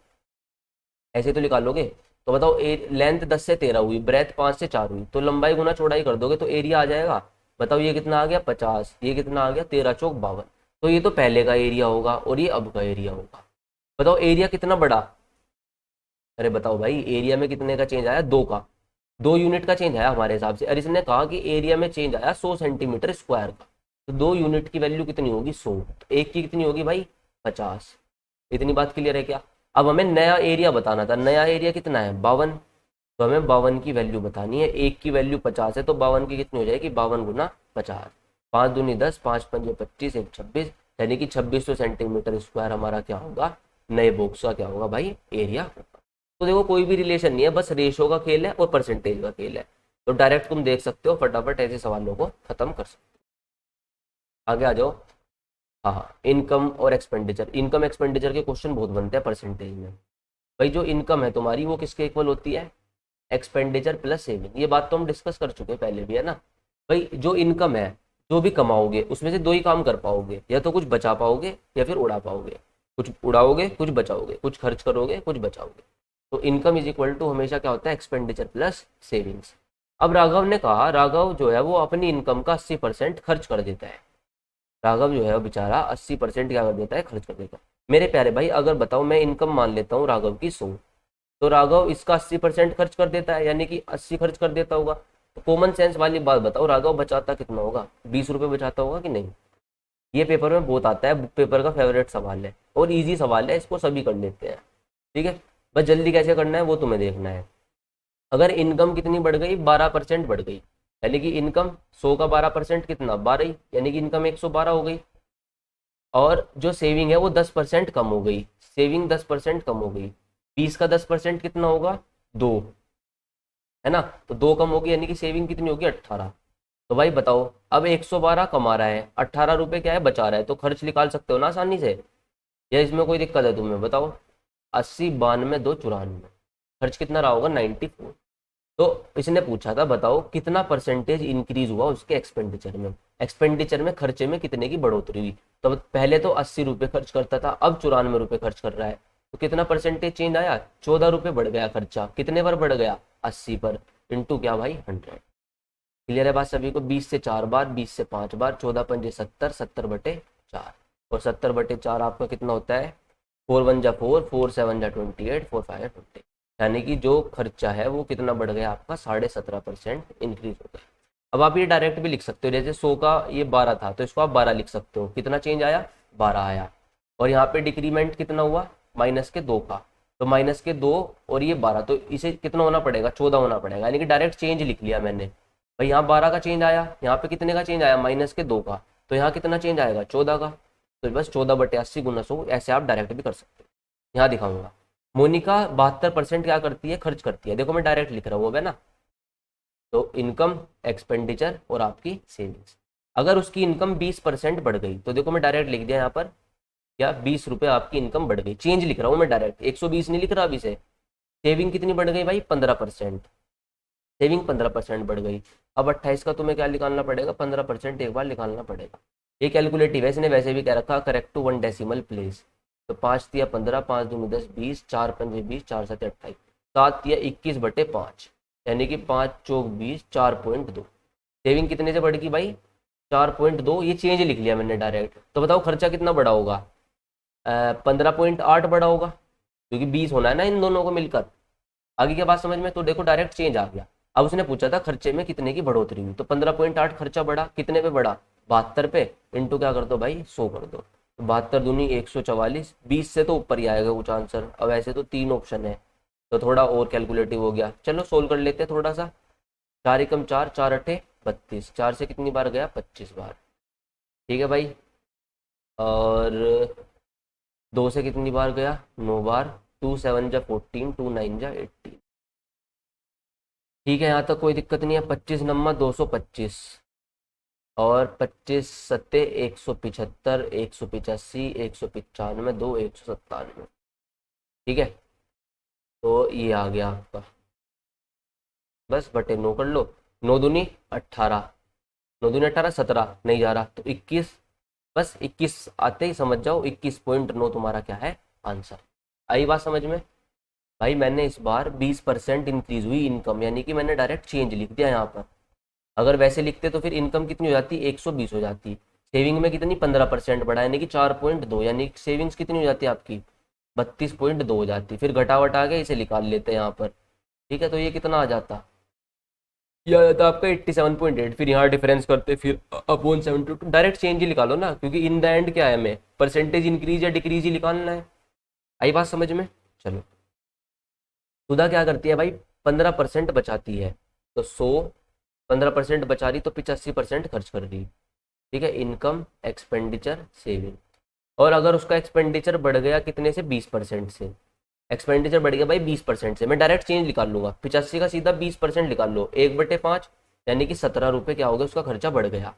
ऐसे तो निकालोगे। तो बताओ लेंथ 10 से 13 हुई, ब्रेथ 5 से 4 हुई, तो लंबाई गुना चौड़ाई कर दोगे तो एरिया आ जाएगा। बताओ ये कितना आ गया, 50, ये कितना आ गया, 13 चौक 52। तो ये तो पहले का एरिया होगा और ये अब का एरिया होगा। बताओ एरिया कितना बढ़ा, अरे बताओ भाई एरिया में कितने का चेंज आया, 2 का, 2 यूनिट का चेंज आया हमारे हिसाब से। और इसने कहा कि एरिया में चेंज आया 100 सेंटीमीटर स्क्वायर का, तो 2 यूनिट की वैल्यू कितनी होगी, 100, तो एक की कितनी होगी भाई, 50। इतनी बात क्लियर है क्या। अब हमें नया एरिया बताना था, नया एरिया कितना है, 52, तो हमें 52 की वैल्यू बतानी है। एक की वैल्यू 50 है तो 52 की कितनी हो जाएगी, 52 गुना 50, 5 दूनी 10, 5 पंजे 25, 1 26, यानी कि 2600 सेंटीमीटर स्क्वायर हमारा क्या होगा, नए बॉक्स का क्या होगा भाई, एरिया होगा। तो देखो कोई भी रिलेशन नहीं है, बस रेशो का खेल है और परसेंटेज का खेल है। तो डायरेक्ट तुम देख सकते हो, फटाफट ऐसे सवालों को खत्म कर सकते हो। आगे आ जाओ। हाँ, इनकम और एक्सपेंडिचर, इनकम एक्सपेंडिचर के क्वेश्चन बहुत बनते हैं परसेंटेज में। भाई जो इनकम है तुम्हारी वो किसके इक्वल होती है, एक्सपेंडिचर प्लस सेविंग। ये बात तो हम डिस्कस कर चुके हैं पहले भी, है ना। भाई जो इनकम है, जो भी कमाओगे उसमें से 2 ही काम कर पाओगे, या तो कुछ बचा पाओगे या फिर उड़ा पाओगे। कुछ उड़ाओगे कुछ बचाओगे, कुछ खर्च करोगे कुछ बचाओगे। तो इनकम इज इक्वल टू हमेशा क्या होता है, एक्सपेंडिचर प्लस सेविंग्स। अब राघव ने कहा, राघव जो है वो अपनी इनकम का 80% खर्च कर देता है। राघव जो है वो बेचारा 80% क्या कर देता है, खर्च कर देता है। मेरे प्यारे भाई अगर बताओ मैं इनकम मान लेता हूँ राघव की 100, तो राघव इसका 80% खर्च कर देता है, यानी कि 80 खर्च कर देता होगा। तो कॉमन सेंस वाली बात बताओ, राघव बचाता कितना होगा, 20 रुपये बचाता होगा कि नहीं। ये पेपर में बहुत आता है, बुक पेपर का फेवरेट सवाल है और इजी सवाल है, इसको सभी कर लेते हैं। ठीक है, बस जल्दी कैसे करना है वो तुम्हें देखना है। अगर इनकम कितनी बढ़ गई, 12% बढ़ गई, यानी कि इनकम 100 का 12% कितना, 12 ही, यानी कि इनकम 112 हो गई। और जो सेविंग है वो 10% कम हो गई, सेविंग 10% कम हो गई। 20 का 10% कितना होगा, 2, है ना। तो 2 कम होगी, यानी कि सेविंग कितनी होगी, 18। तो भाई बताओ अब 112 कमा रहा है, 18 रुपये क्या है बचा रहा है, तो खर्च निकाल सकते हो ना आसानी से, या इसमें कोई दिक्कत है तुम्हें, बताओ। 80, 92, 2, 94, खर्च कितना रहा होगा, 94। तो इसने पूछा था बताओ कितना परसेंटेज इंक्रीज हुआ उसके एक्सपेंडिचर में, एक्सपेंडिचर में खर्चे में कितने की बढ़ोतरी हुई। तो पहले तो 80 रुपये खर्च करता था, अब 94 रुपये खर्च कर रहा है, तो कितना परसेंटेज चेंज आया, 14 रुपये बढ़ गया खर्चा। कितने पर बढ़ गया, 80 पर, इंटू क्या भाई 100। क्लियर है बात सभी को, 20 से 4 बार, 20 से 5 बार, 14 पंजे 70, 70/4, और 70/4 आपका कितना होता है, 4 1 जा 4, 4 7 जा 28, 4 5 जा 20, यानी कि जो खर्चा है वो कितना बढ़ गया आपका, 17.5% इंक्रीज हो गया। अब आप ये डायरेक्ट भी लिख सकते हो, जैसे 100 का ये 12 था तो इसको आप 12 लिख सकते हो, कितना चेंज आया, 12 आया। और यहाँ पे डिक्रीमेंट कितना हुआ, -2 का, तो -2 और ये 12, तो इसे कितना होना पड़ेगा, 14 होना पड़ेगा, यानी कि डायरेक्ट चेंज लिख लिया मैंने। भाई यहाँ 12 का चेंज आया, यहाँ पे कितने का चेंज आया, -2 का, तो यहाँ कितना चेंज आएगा, 14 का। तो बस 14/80 गुना 100, ऐसे आप डायरेक्ट भी कर सकते हो। यहाँ दिखाऊंगा, मोनिका 72% क्या करती है, खर्च करती है। देखो मैं डायरेक्ट लिख रहा हूँ अब, है ना। तो इनकम, एक्सपेंडिचर और आपकी सेविंग्स, अगर उसकी इनकम 20% बढ़ गई तो देखो मैं डायरेक्ट लिख दिया यहाँ पर, क्या 20 रुपये आपकी इनकम बढ़ गई, चेंज लिख रहा हूँ मैं डायरेक्ट, 120 नहीं लिख रहा अभी से। सेविंग कितनी बढ़ गई भाई, 15%, सेविंग 15% बढ़ गई। अब 28 का तुम्हें क्या निकालना पड़ेगा, 15% एक बार निकालना पड़ेगा। ये कैलकुलेटिव है, इसने वैसे भी कह रखा करेक्ट टू 1 डेसिमल प्लेस। तो 5×3 = 15, 5×2 = 10, 20, 4×5 = 20, 4×7 = 28, 7×21/5, यानी कि 5×4 = 20, 4.2। सेविंग कितने से बढ़ेगी भाई, 4.2, ये चेंज लिख लिया मैंने डायरेक्ट। तो बताओ खर्चा कितना बढ़ा होगा, 15.8 बढ़ा होगा, क्योंकि 20 होना है ना इन दोनों को मिलकर। आगे की बात समझ में, तो देखो डायरेक्ट चेंज आ गया। अब उसने पूछा था खर्चे में कितने की बढ़ोतरी हुई, तो 15.8 खर्चा बढ़ा, कितने पे बढ़ा, 72 पे, इंटू क्या कर दो भाई 100 कर दो, तो 72 दूनी 144, 20 से तो ऊपर ही आएगा कुछ आंसर। अब ऐसे तो 3 ऑप्शन है, तो थोड़ा और कैलकुलेटिव हो गया, चलो सोल्व कर लेते हैं थोड़ा सा। 4 × 4, 4×8 = 32, 4 से कितनी बार गया, 25 बार, ठीक है भाई। और 2 से कितनी बार गया, 9 बार, 2 7 × 14, 2 9 × 18, ठीक है, यहाँ तक कोई दिक्कत नहीं है। 25 नम्मा 225, और 25×7 = 175, 185, 195, 2 197, ठीक है। तो ये आ गया आपका, बस बटे 9 कर लो, 9 दूनी 18, 9 दूनी 18, 17 नहीं जा रहा तो 21, बस 21 आते ही समझ जाओ 21.9 तुम्हारा क्या है आंसर। आई बात समझ में भाई, मैंने इस बार 20% इंक्रीज हुई इनकम, यानी कि मैंने डायरेक्ट चेंज लिख दिया यहाँ पर। अगर वैसे लिखते तो फिर इनकम कितनी हो जाती, 120 हो जाती। सेविंग में कितनी 15% बढ़ा, यानी कि 4.2, यानी सेविंग्स कितनी हो जाती है आपकी 32.2 हो जाती। फिर घटा वटा के इसे निकाल लेते हैं यहाँ पर, ठीक है। तो ये कितना आ जाता, यह आ जाता आपका 87.8, फिर यहाँ डिफरेंस करते, फिर अपॉन 72, डायरेक्ट चेंज ही निकालो ना, क्योंकि इन द एंड क्या है, हमें परसेंटेज इंक्रीज या डिक्रीज ही निकालना है। आई बात समझ में, चलो। सुधा क्या करती है भाई, 15% बचाती है, तो 15% बचा रही तो 85% खर्च कर रही, ठीक है। इनकम, एक्सपेंडिचर, सेविंग, और अगर उसका एक्सपेंडिचर बढ़ गया कितने से, 20% से, एक्सपेंडिचर बढ़ गया भाई 20% से, मैं डायरेक्ट चेंज निकाल लूंगा, 85 का सीधा 20% निकाल लो, 1/5, यानी कि 17 रुपये क्या हो गया, उसका खर्चा बढ़ गया।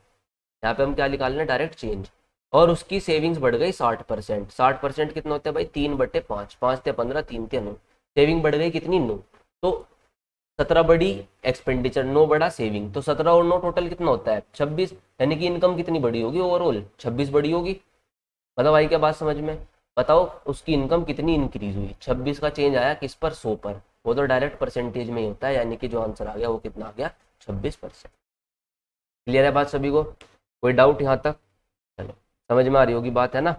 यहाँ पे हम क्या निकाल रहे हैं, डायरेक्ट चेंज। और उसकी सेविंग्स बढ़ गई 60%, 60% कितना होता है भाई, 3/5, 5×3 = 15, 3×3 = 9, सेविंग बढ़ गई कितनी 9, तो 17 बड़ी एक्सपेंडिचर, 9 बड़ा सेविंग, तो 17 और 9 टोटल कितना होता है 26, यानी कि इनकम कितनी बड़ी होगी ओवरऑल, 26 बड़ी होगी। मतलब भाई क्या बात समझ में, बताओ उसकी इनकम कितनी इंक्रीज हुई, 26 का चेंज आया किस पर, 100 पर, वो तो डायरेक्ट परसेंटेज में ही होता है, यानी कि जो आंसर आ गया वो कितना आ गया 26%। क्लियर है बात सभी को, कोई डाउट यहाँ तक, चलो समझ में आ रही होगी बात, है ना।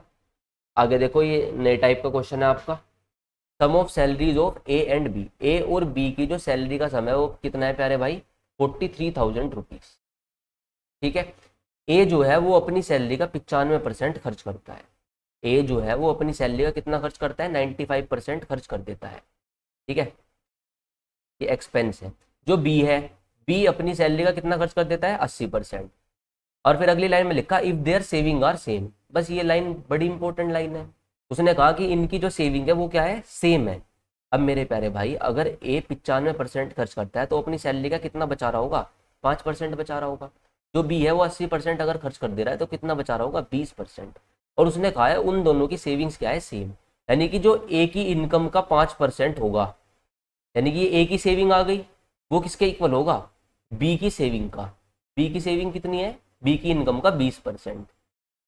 आगे देखो, ये नए टाइप का क्वेश्चन है आपका, sum of salaries of a and b, a और बी की जो सैलरी का सम है वो कितना है प्यारे भाई, 43,000 रुपीज, ठीक है। ए जो है वो अपनी सैलरी का 95% खर्च करता है, ए जो है वो अपनी सैलरी का कितना खर्च करता है, 95% खर्च कर देता है, ठीक है, ये एक्सपेंस है। जो बी है, बी अपनी सैलरी का कितना खर्च कर देता है, 80%। और फिर अगली लाइन में लिखा if their saving are same, बस ये लाइन बड़ी इंपॉर्टेंट लाइन है। उसने कहा कि इनकी जो सेविंग है वो क्या है, सेम है। अब मेरे प्यारे भाई, अगर ए 95% खर्च करता है तो अपनी सैलरी का कितना बचा रहा होगा, 5% बचा रहा होगा। जो बी है वो 80% अगर खर्च कर दे रहा है तो कितना बचा रहा होगा, 20%। और उसने कहा है उन दोनों की सेविंग्स क्या है, सेम, यानी कि जो ए की इनकम का 5% होगा, यानी कि ए की सेविंग आ गई, वो किसके इक्वल होगा, बी की सेविंग का। बी की सेविंग कितनी है, बी की इनकम का 20%।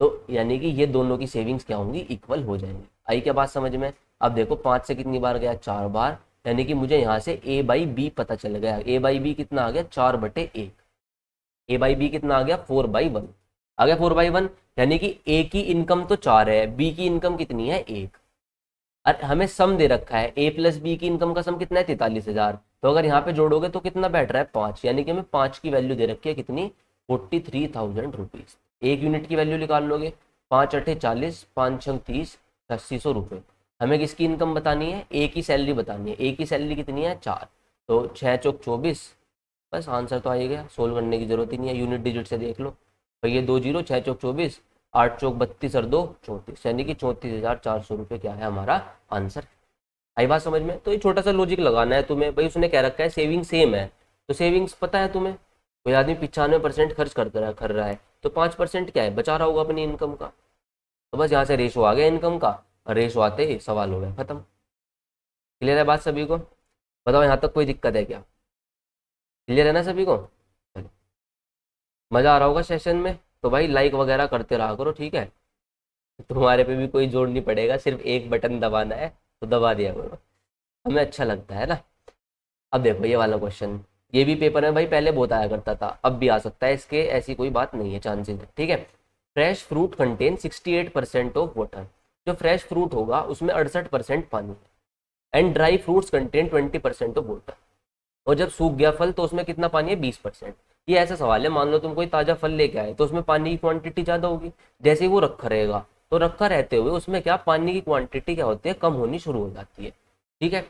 तो यानी कि ये दोनों की सेविंग्स क्या होंगी, इक्वल हो जाएंगी। आई क्या बात समझ में। अब देखो 5 से कितनी बार गया, 4 बार, यानी कि मुझे यहाँ से ए बाई बी पता चल गया। ए बाई बी कितना आ गया, 4/1। ए बाई बी कितना आ गया, 4/1 आ गया, 4/1। यानी कि ए की इनकम तो 4 है, बी की इनकम कितनी है, 1। और हमें सम दे रखा है, ए प्लस बी की इनकम का सम कितना है, 43,000। तो अगर यहाँ पे जोड़ोगे तो कितना बैठ रहा है, 5। यानी कि हमें 5 की वैल्यू दे रखी है कितनी, 43,000 रुपीज। एक यूनिट की वैल्यू निकाल लोगे, 5×8 = 40, 5×6 = 8,600 रुपये। हमें किसकी इनकम बतानी है, ए की सैलरी बतानी है। ए की सैलरी कितनी है, 4। तो 6×4 = 24। बस आंसर तो आ ही गया, सोल्व करने की जरूरत ही नहीं है, यूनिट डिजिट से देख लो। तो ये 2 0, 6×4 = 24, 8×4 = 32 और 2 34, यानी कि 34,400 रुपये क्या है हमारा आंसर। आई बात समझ में। तो ये छोटा सा लॉजिक लगाना है तुम्हें भाई, उसने कह रखा है सेविंग सेम है, तो सेविंग्स पता है तुम्हें, कोई आदमी 95% खर्च कर रहा है, तो 5% क्या है, बचा रहा होगा अपनी इनकम का। तो बस यहाँ से रेशो आ गया इनकम का, और रेशो आते ही सवाल हो गया खत्म। क्लियर है बात सभी को, बताओ यहाँ तक कोई दिक्कत है क्या, क्लियर है ना सभी को। चलो, मजा आ रहा होगा सेशन में, तो भाई लाइक वगैरह करते रहा करो, ठीक है। तुम्हारे पे भी कोई जोर नहीं पड़ेगा, सिर्फ एक बटन दबाना है, तो दबा दिया करो, हमें अच्छा लगता है ना। अब देखो ये वाला क्वेश्चन, ये भी पेपर में भाई पहले बहुत आया करता था, अब भी आ सकता है, इसके ऐसी कोई बात नहीं है, चांसेस है, ठीक है। Fresh fruit contain 68% of water. जो फ्रेश फ्रूट होगा उसमें 68% पानी, and dry fruits contain 20% of water. और जब सूख गया फल तो उसमें कितना पानी है, 20%। ये ऐसा सवाल है, मान लो तुम कोई ताजा फल लेके आए तो उसमें पानी की क्वांटिटी ज्यादा होगी, जैसे ही वो रखा रहेगा, तो रखा रहते हुए उसमें क्या पानी की क्वांटिटी क्या होती है, कम होनी शुरू हो जाती है, ठीक है।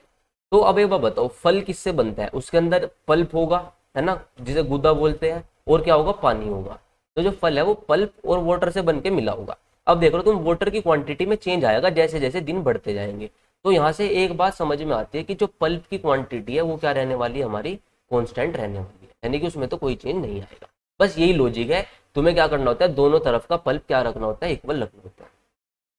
तो अब एक बात बताओ, फल किससे बनता है, उसके अंदर पल्प होगा, है ना, जिसे गुदा बोलते हैं, और क्या होगा, पानी होगा। तो जो फल है वो पल्प और वाटर से बन के मिला होगा। अब देख लो तुम, वाटर की क्वांटिटी में चेंज आएगा जैसे जैसे दिन बढ़ते जाएंगे। तो यहाँ से एक बात समझ में आती है कि जो पल्प की क्वांटिटी है वो क्या रहने वाली है, हमारी कांस्टेंट रहने वाली है, यानी कि उसमें तो कोई चेंज नहीं आएगा। बस यही लॉजिक है, तुम्हें क्या करना होता है, दोनों तरफ का पल्प क्या रखना होता है, इक्वल रखना होता है।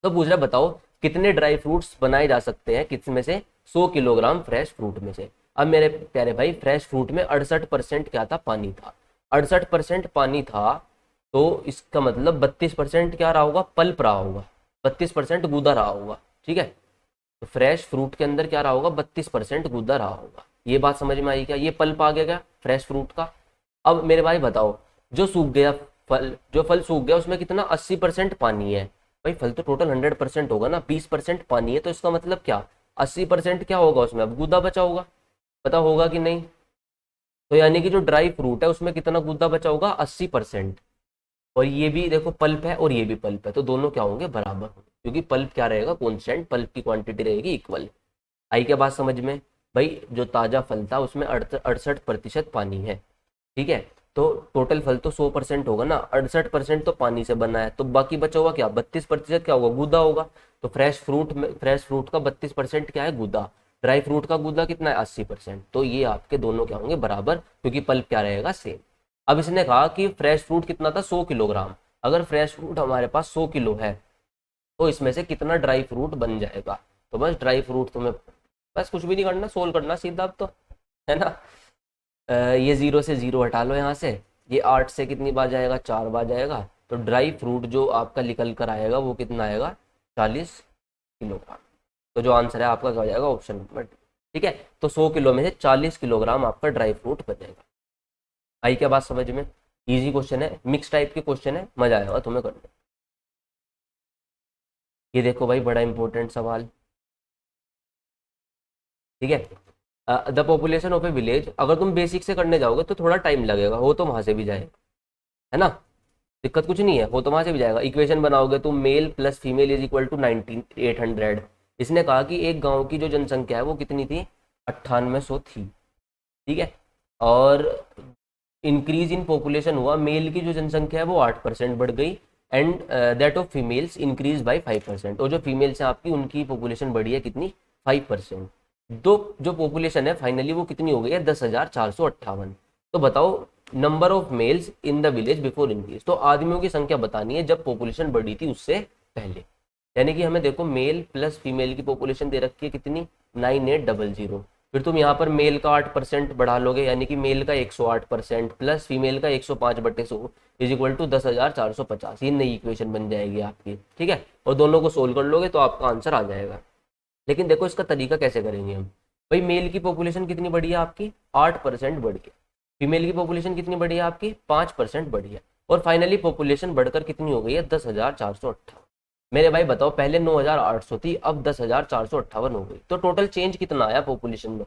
तो पूछ रहा है बताओ कितने ड्राई फ्रूट्स बनाए जा सकते हैं, किसमें से, 100 किलोग्राम फ्रेश फ्रूट में से। अब मेरे प्यारे भाई, फ्रेश फ्रूट में 68% क्या था, पानी था। 68% पानी था, तो इसका मतलब 32% क्या रहा होगा, पल्प रहा होगा, 32% गूदा रहा होगा, ठीक है। तो फ्रेश फ्रूट के अंदर क्या रहा होगा, 32% गूदा रहा होगा। ये बात समझ में आई क्या, ये पल्प आ गया क्या फ्रेश फ्रूट का। अब मेरे भाई बताओ, जो सूख गया फल, जो फल सूख गया उसमें कितना, 80% पानी है। भाई फल तो टोटल 100% होगा ना, 20% पानी है, तो इसका मतलब क्या, 80% क्या होगा उसमें, अब गूदा बचा होगा, पता होगा कि नहीं। तो यानी कि जो ड्राई फ्रूट है उसमें कितना गूदा बचा होगा, 80%। और ये भी देखो पल्प है और ये भी पल्प है, तो दोनों क्या होंगे, बराबर होंगे, क्योंकि पल्प क्या रहेगा, कॉन्स्टेंट, पल्प की क्वांटिटी रहेगी इक्वल। आई क्या बात समझ में। भाई जो ताजा फल था उसमें 68% पानी है, ठीक है। तो टोटल फल तो 100% होगा ना, 68% तो पानी से बना है, तो बाकी बचा हुआ क्या, 32% क्या होगा, गूदा होगा। तो फ्रेश फ्रूट का 32% क्या है, गूदा। ड्राई फ्रूट का गूदा कितना है, 80%। तो ये आपके दोनों क्या होंगे, बराबर, क्योंकि पल्प क्या रहेगा, सेम। अब इसने कहा कि फ्रेश फ्रूट कितना था, 100 किलोग्राम। अगर फ्रेश फ्रूट हमारे पास 100 किलो है, तो इसमें से कितना ड्राई फ्रूट बन जाएगा। तो बस ड्राई फ्रूट तुम्हें, बस कुछ भी नहीं करना, सोल्व करना सीधा, अब तो, है ना। ये 0 से 0 हटा लो यहाँ से, ये 8 से कितनी बार जाएगा, 4 बार जाएगा। तो ड्राई फ्रूट जो आपका निकल कर आएगा वो कितना आएगा, 40 किलोग्राम। तो जो आंसर है आपका क्या हो जाएगा, ऑप्शन नंबर, ठीक है। तो 100 किलो में से 40 किलोग्राम आपका ड्राई फ्रूट बनेगा। आई क्या बात समझ में। इजी क्वेश्चन है, मिक्स टाइप के क्वेश्चन है, मजा आएगा तुम्हें करने। ये देखो भाई बड़ा इंपॉर्टेंट सवाल, ठीक है। The population of A village, अगर तुम बेसिक से करने जाओगे तो थोड़ा टाइम लगेगा, हो तो वहां से भी जाएगा, है ना, दिक्कत कुछ नहीं है, हो तो वहां से भी जाएगा। इक्वेशन बनाओगे तुम, male plus female is equal to 19,800। इसने कहा कि एक गांव की जो जनसंख्या है वो कितनी थी, 9800 थी, ठीक है। और इंक्रीज इन पॉपुलेशन हुआ, मेल की जो जनसंख्या है वो 8% बढ़ गई, and that of females increase by 5%। और जो फीमेल्स हैं आपकी, उनकी पॉपुलेशन बढ़ी है कितनी, 5%। दो जो पॉपुलेशन है फाइनली वो कितनी हो गई है, 10,458। तो बताओ number of males in the village before increase, तो आदमियों की संख्या बतानी है जब पॉपुलेशन बढ़ी थी उससे पहले। यानी कि हमें देखो मेल प्लस फीमेल की पॉपुलेशन दे रखी है कितनी, 9800। फिर तुम यहाँ पर मेल का 8% बढ़ा लोगे, यानी कि मेल का 108% प्लस फीमेल का 105/100 इज इक्वल टू 10,450। ये नई इक्वेशन बन जाएगी आपकी, ठीक है। और दोनों को सोल्व कर लोगे तो आपका आंसर आ जाएगा। लेकिन देखो इसका तरीका कैसे करेंगे हम। भाई मेल की पॉपुलेशन कितनी बढ़ी है आपकी, 8% बढ़ी है। फीमेल की पॉपुलेशन कितनी बढ़ी है आपकी, 5% बढ़ी है। और फाइनली पॉपुलेशन बढ़कर कितनी हो गई है, 10,458। मेरे भाई बताओ, पहले 9,800 थी, अब 10,458 हो गई। तो टोटल चेंज कितना आया पॉपुलेशन में,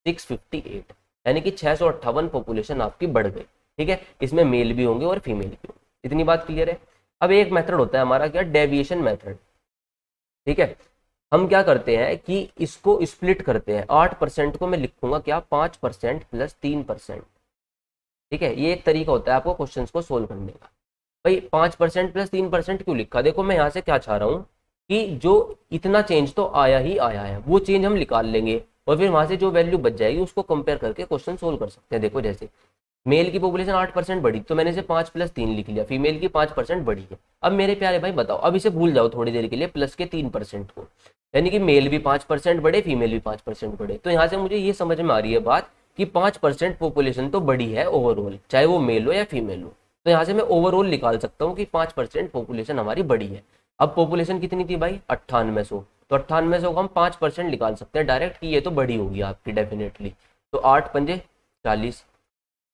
658, यानी कि 658 पॉपुलेशन आपकी बढ़ गई, ठीक है। इसमें मेल भी होंगे और फीमेल भी होंगे। इतनी बात क्लियर है। अब एक मेथड होता है हमारा क्या, डेविएशन मेथड, ठीक है। हम क्या करते हैं कि इसको स्प्लिट करते हैं। 8% को मैं लिखूंगा क्या, 5% प्लस 3%, ठीक है। ये एक तरीका होता है आपको क्वेश्चंस को सोल्व करने का। भाई 5% प्लस 3% क्यों लिखा, देखो मैं यहाँ से क्या चाह रहा हूँ कि जो इतना चेंज तो आया ही आया है, वो चेंज हम निकाल लेंगे और फिर वहां से जो वैल्यू बच जाएगी उसको कंपेयर करके क्वेश्चन सोल्व कर सकते हैं। देखो जैसे मेल की पॉपुलेशन 8% बढ़ी, तो मैंने इसे 5 प्लस 3 लिख लिया। फीमेल की 5% बढ़ी है। अब मेरे प्यारे भाई बताओ, अब इसे भूल जाओ थोड़ी देर के लिए, प्लस के 3% को, यानी कि मेल भी 5% बढ़े, फीमेल भी 5% बढ़े। तो यहाँ से मुझे ये समझ में आ रही है बात कि 5% पॉपुलेशन तो बढ़ी है ओवरऑल, चाहे वो मेल हो या फीमेल हो। तो यहाँ से मैं ओवरऑल निकाल सकता हूँ कि 5% पॉपुलेशन हमारी बढ़ी है। अब पॉपुलेशन कितनी थी भाई, 9800, तो 9800 को हम 5% निकाल सकते हैं डायरेक्ट कि ये तो बड़ी होगी आपकी डेफिनेटली। तो 8 पंजे 40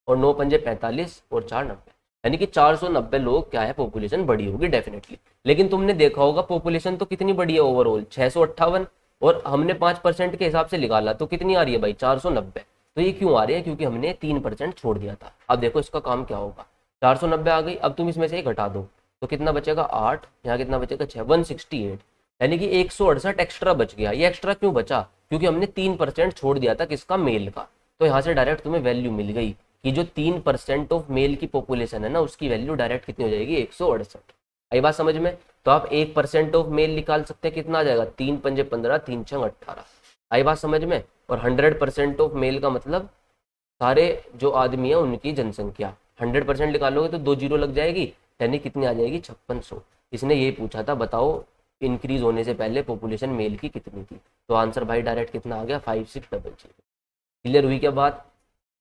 और 9 पंजे 45 और 4 90, यानी कि 490 लोग क्या है पॉपुलेशन बड़ी होगी डेफिनेटली। लेकिन तुमने देखा होगा पॉपुलेशन तो कितनी बड़ी है ओवरऑल, 658, और हमने 5% के हिसाब से निकाला तो कितनी आ रही है भाई, 490। तो ये क्यों आ रही है, क्योंकि हमने 3% छोड़ दिया था। अब देखो इसका काम क्या होगा, 490 आ गई, अब तुम इसमें से घटा दो तो कितना बचेगा 8, यहाँ कितना बचेगा 6, 168, यानी कि 168 एक्स्ट्रा बच गया। ये एक्स्ट्रा क्यों बचा, क्योंकि हमने 3% छोड़ दिया था किसका, मेल का। तो यहाँ से डायरेक्ट तुम्हें वैल्यू मिल गई कि जो 3% ऑफ मेल की पॉपुलेशन है ना, उसकी वैल्यू डायरेक्ट कितनी हो जाएगी, 168। आई बात समझ में। तो आप 1% ऑफ मेल निकाल सकते हैं, कितना आ जाएगा, 3 पंजे 15, 3 छंग 18। आई बात समझ में। और 100% ऑफ मेल का मतलब सारे जो आदमी है उनकी जनसंख्या, 100% निकालोगे तो 2 जीरो लग जाएगी, यानी कितनी आ जाएगी, 5600। इसने ये पूछा था बताओ इंक्रीज होने से पहले पॉपुलेशन मेल की कितनी थी। तो आंसर भाई डायरेक्ट कितना आ गया, 5600। क्लियर हुई क्या बात।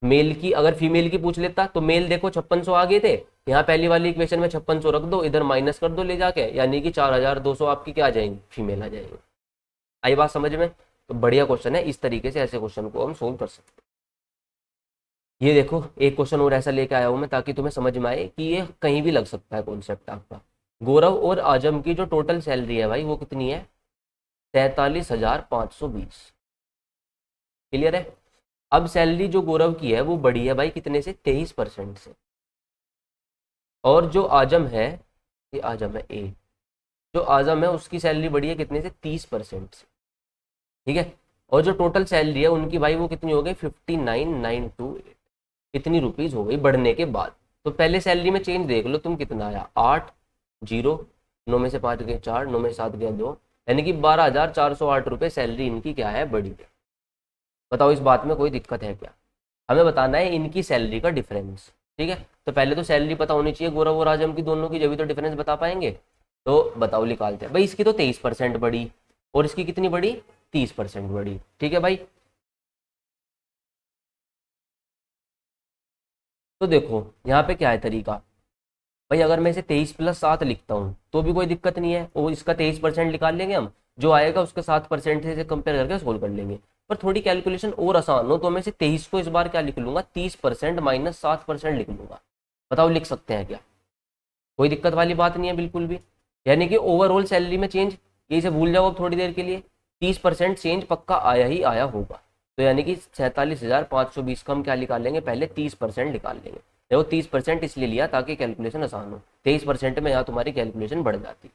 मेल की अगर फीमेल की पूछ लेता तो मेल देखो 5600 आ गए थे, यहाँ पहली वाली इक्वेशन में 5600 रख दो, इधर माइनस कर दो ले जाके, यानी कि 4200 आपकी क्या आ जाएंगी, फीमेल आ जाएंगे। आई बात समझ में। तो बढ़िया क्वेश्चन है, इस तरीके से ऐसे क्वेश्चन को हम सोल्व कर सकते हैं। ये देखो एक क्वेश्चन और ऐसा लेके आया हूं मैं ताकि तुम्हें समझ में आए कि ये कहीं भी लग सकता है कॉन्सेप्ट आपका। गौरव और आजम की जो टोटल सैलरी है भाई वो कितनी है, 43,520। क्लियर है। अब सैलरी जो गौरव की है वो बढ़ी है भाई कितने से, 23% से। और जो आजम है, ये आजम है ए, जो आजम है उसकी सैलरी बढ़ी है कितने से, 30% से, ठीक है। और जो टोटल सैलरी है उनकी भाई वो कितनी हो गई, 59,928, इतनी रुपीज हो गई बढ़ने के बाद। तो पहले सैलरी में चेंज देख लो तुम कितना आया, 8 जीरो, 9 में से 5 गए 4, 9 में 7 गया 2, यानी कि 12,408 रुपये सैलरी इनकी क्या है, बढ़ी है। बताओ इस बात में कोई दिक्कत है क्या। हमें बताना है इनकी सैलरी का डिफरेंस, ठीक है। तो पहले तो सैलरी पता होनी चाहिए गौरव और आजम की दोनों की, जब भी तो डिफरेंस बता पाएंगे। तो बताओ निकालते हैं भाई। इसकी तो 23% बढ़ी और इसकी कितनी बढ़ी, 30% बढ़ी, ठीक है भाई। तो देखो यहाँ पे क्या है तरीका, भाई अगर मैं इसे 23+7 लिखता हूँ तो भी कोई दिक्कत नहीं है, और इसका 23% निकाल लेंगे हम, जो आएगा उसके 7% से कंपेयर करके सोल्व कर लेंगे। पर थोड़ी कैलकुलेशन और आसान हो तो मैं इसे 23 को इस बार क्या लिख लूंगा, 30% माइनस 7% लिख लूंगा। बताओ लिख सकते हैं क्या, कोई दिक्कत वाली बात नहीं है बिल्कुल भी। यानी कि ओवरऑल सैलरी में चेंज, ये से भूल जाओ अब थोड़ी देर के लिए, 30% चेंज पक्का आया ही आया होगा। तो यानी कि 47,520 का हम क्या निकालेंगे, पहले 30% निकाल लेंगे। देखो 30% इसलिए लिया ताकि कैलकुलेशन आसान हो, 23% में यहाँ तुम्हारी कैलकुलेशन बढ़ जाती।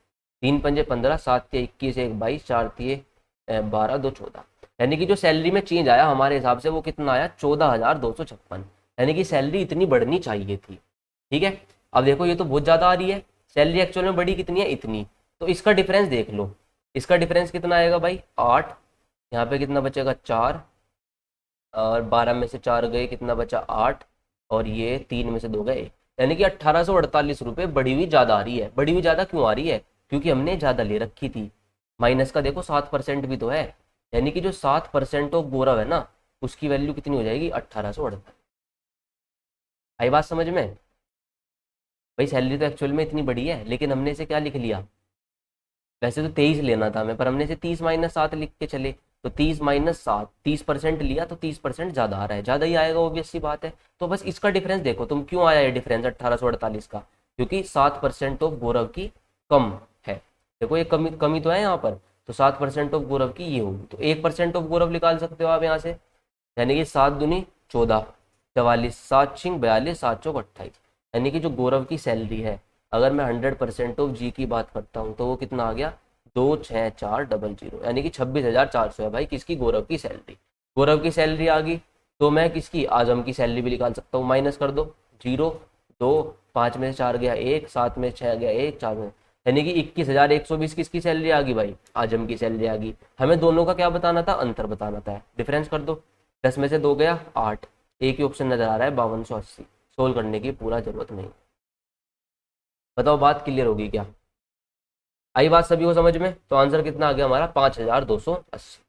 3 पंजे 15, 7 तिये 21, 1 22, 4 तिये 12, 2 14, यानी कि जो सैलरी में चेंज आया हमारे हिसाब से वो कितना आया, 14,256, यानी कि सैलरी इतनी बढ़नी चाहिए थी, ठीक है। अब देखो ये तो बहुत ज़्यादा आ रही है, सैलरी एक्चुअल में बढ़ी कितनी है, इतनी। तो इसका डिफरेंस देख लो, इसका डिफरेंस कितना आएगा भाई, 8, यहाँ पे कितना बचेगा 4, और 12 में से 4 गए कितना बचा 8, और ये 3 में से 2 गए, यानी कि 1848 रुपये बढ़ी हुई ज़्यादा आ रही है। बढ़ी हुई ज़्यादा क्यों आ रही है, क्योंकि हमने ज़्यादा ले रखी थी। माइनस का देखो 7% भी तो है, यानी कि जो 7% ऑफ गौरव है ना, उसकी वैल्यू कितनी हो जाएगी 1848। आई बात समझ में? भाई सैलरी तो एक्चुअल में इतनी बड़ी है, लेकिन हमने इसे क्या लिख लिया, वैसे तो 23 लेना था हमें, पर हमने इसे 30-7 लिख के चले। तो 30-7, 30% लिया तो 30% ज्यादा आ रहा है, ज्यादा ही आएगा, ऑब्वियस सी बात है। तो बस इसका डिफरेंस देखो तुम, क्यों आया ये डिफरेंस 1848 का, क्योंकि 7% ऑफ गौरव की कम है। देखो ये कमी कमी तो है यहाँ पर, तो 7% ऑफ गौरव की ये होगी, तो 1% ऑफ गौरव निकाल सकते हो आप यहाँ से, यानी कि 7 दूनी 14, 44, 7 छिंग 42, 7 चौक 28, यानी कि जो गौरव की सैलरी है, अगर मैं 100% ऑफ जी की बात करता हूँ तो वो कितना आ गया, 26400, यानी कि 26,400 है भाई किसकी, गौरव की सैलरी। गौरव की सैलरी आ गई, तो मैं किसकी, आजम की सैलरी भी निकाल सकता हूँ, माइनस कर दो, 0, 2, 5 में से 4 गया 1, 7 में 6 गया 1, 4 में, यानी कि 21,120 किसकी सैलरी आ गई भाई, आजम की सैलरी आ गई। हमें दोनों का क्या बताना था, अंतर बताना था, डिफरेंस कर दो, 10 में से 2 गया 8, एक ही ऑप्शन नजर आ रहा है 5280, सोल्व करने की पूरा जरूरत नहीं। बताओ बात क्लियर होगी क्या, आई बात सभी को समझ में? तो आंसर कितना आ गया हमारा, 5280।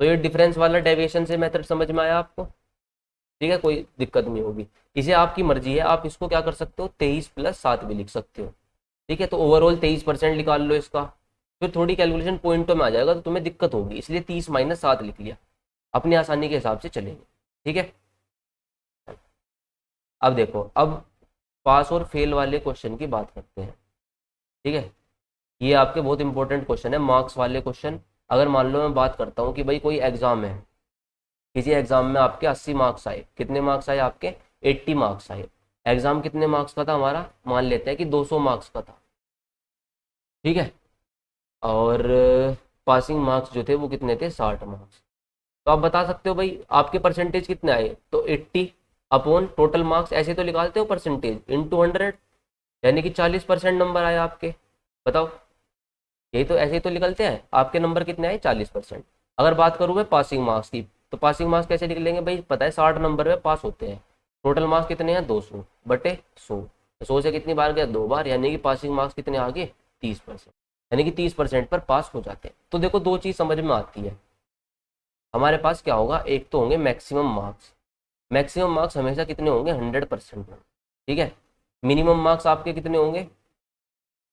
तो ये डिफरेंस वाला डेविएशन से मेथड समझ में आया आपको? ठीक है, कोई दिक्कत नहीं होगी। इसे आपकी मर्जी है, आप इसको क्या कर सकते हो, 23+7 भी लिख सकते हो। ठीक है, तो ओवरऑल 23% निकाल लो इसका, फिर थोड़ी कैलकुलेशन पॉइंटों में आ जाएगा तो तुम्हें दिक्कत होगी, इसलिए 30-7 लिख लिया, अपनी आसानी के हिसाब से चलेंगे। ठीक है, अब देखो, अब पास और फेल वाले क्वेश्चन की बात करते हैं। ठीक है, ये आपके बहुत इंपॉर्टेंट क्वेश्चन है, मार्क्स वाले क्वेश्चन। अगर मान लो मैं बात करता हूँ कि भाई कोई एग्जाम है, किसी एग्जाम में आपके 80 मार्क्स आए, कितने मार्क्स आए आपके, 80 मार्क्स आए। एग्जाम कितने मार्क्स का था हमारा, मान लेते हैं कि 200 मार्क्स का था। ठीक है, और पासिंग मार्क्स जो थे वो कितने थे, 60 मार्क्स। तो आप बता सकते हो भाई आपके परसेंटेज कितने आए, तो 80 अपॉन टोटल मार्क्स, ऐसे तो निकालते हो परसेंटेज, इंटू 100, यानी कि 40% नंबर आए आपके। बताओ, यही तो, ऐसे ही तो निकलते हैं। आपके नंबर कितने आए, 40%। अगर बात करूँ मैं पासिंग मार्क्स की, तो पासिंग मार्क्स कैसे निकलेंगे भाई, पता है 60 नंबर में पास होते हैं, टोटल मार्क्स कितने हैं, 200 बटे 100, 100 से कितनी बार गया, 2 बार, यानी कि पासिंग मार्क्स कितने आ गए, 30%, यानी कि 30% पर पास हो जाते हैं। तो देखो दो चीज़ समझ में आती है, हमारे पास क्या होगा, एक तो होंगे मैक्सिमम मार्क्स, मैक्सिमम मार्क्स हमेशा कितने होंगे, 100% में। ठीक है, मिनिमम मार्क्स आपके कितने होंगे,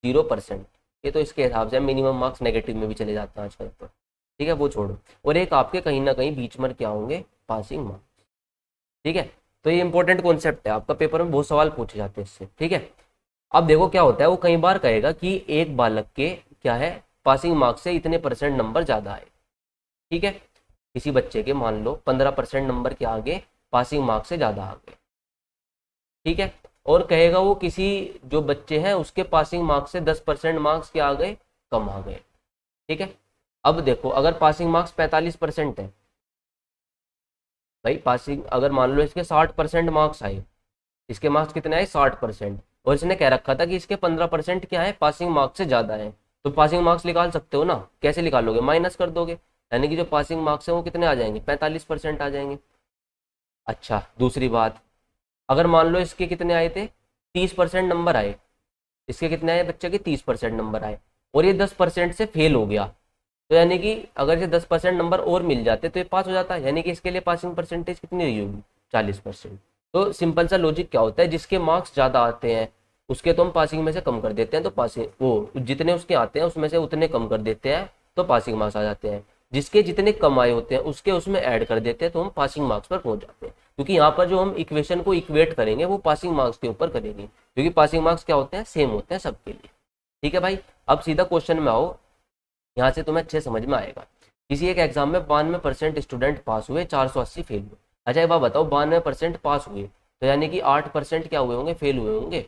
0%। ये तो इसके हिसाब से मिनिमम मार्क्स नेगेटिव में भी चले जाते हैं आजकल तो। ठीक है, वो छोड़ो, और एक आपके कहीं ना कहीं बीच में क्या होंगे, पासिंग मार्क्स। ठीक है, तो ये इंपॉर्टेंट कॉन्सेप्ट है, आपका पेपर में बहुत सवाल पूछे जाते हैं इससे। ठीक है, अब देखो क्या होता है, वो कई बार कहेगा कि एक बालक के क्या है, पासिंग मार्क्स से इतने परसेंट नंबर ज्यादा आए। ठीक है, किसी बच्चे के मान लो 15% नंबर के आगे, पासिंग मार्क्स से ज्यादा आ गए। ठीक है, और कहेगा वो किसी जो बच्चे हैं उसके पासिंग मार्क्स से 10% मार्क्स क्या आ गए, कम आ गए। ठीक है, अब देखो अगर पासिंग मार्क्स 45% है भाई, पासिंग अगर मान लो इसके 60% मार्क्स आए, इसके मार्क्स कितने आए, 60%, और इसने कह रखा था कि इसके 15% क्या है, पासिंग मार्क्स से ज्यादा है, तो पासिंग मार्क्स निकाल सकते हो ना, कैसे निकालोगे, माइनस कर दोगे, यानी कि जो पासिंग मार्क्स है वो कितने आ जाएंगे, 45% आ जाएंगे। अच्छा, दूसरी बात, अगर मान लो इसके कितने आए थे, 30% नंबर आए, इसके कितने आए बच्चे के, 30% नंबर आए, और ये 10% से फेल हो गया, तो यानी कि अगर इसे 10% नंबर और मिल जाते तो ये पास हो जाता है, यानी कि इसके लिए पासिंग परसेंटेज कितनी रही होगी, 40%। तो सिंपल सा लॉजिक क्या होता है, जिसके मार्क्स ज़्यादा आते हैं उसके तो हम पासिंग में से कम कर देते हैं, तो पासिंग वो जितने उसके आते हैं उसमें से उतने कम कर देते हैं, तो पासिंग मार्क्स आ जाते हैं। जिसके जितने कम आए होते हैं उसके उसमें ऐड कर देते हैं, तो हम पासिंग मार्क्स पर पहुंच जाते हैं। क्योंकि यहाँ पर जो हम इक्वेशन को इक्वेट करेंगे वो पासिंग मार्क्स के ऊपर करेंगे, क्योंकि पासिंग मार्क्स क्या होते हैं, सेम होते हैं सबके लिए। ठीक है भाई, अब सीधा क्वेश्चन में आओ, यहाँ से तुम्हें अच्छे समझ में आएगा। किसी एक एग्जाम में 92% स्टूडेंट पास हुए, 480 फेल हुए। अच्छा एक बात बताओ, 92% पास हुए तो यानी कि 8% क्या हुए होंगे, फेल हुए होंगे।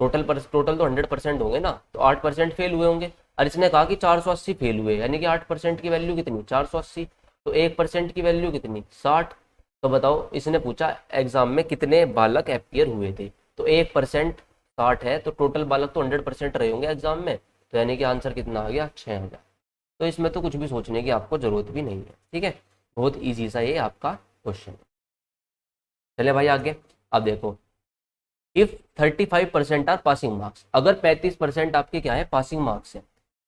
टोटल तो 100% होंगे ना, तो 8% फेल हुए होंगे। और इसने कहा कि 480 फेल हुए, यानी कि 8% की वैल्यू कितनी, 480, तो 1% की वैल्यू कितनी, 60। तो बताओ, इसने पूछा एग्जाम में कितने बालक अपीयर हुए थे, तो 1% 60 है, तो टोटल बालक तो 100% रहे होंगे एग्जाम में, तो यानी कि आंसर कितना आ गया, 6000। तो इसमें तो कुछ भी सोचने की आपको जरूरत भी नहीं है। ठीक है, बहुत ईजी सा ये आपका क्वेश्चन है। चले भाई आगे, अब देखो, इफ 35% आर पासिंग मार्क्स, अगर 35% आपके क्या है, पासिंग मार्क्स है,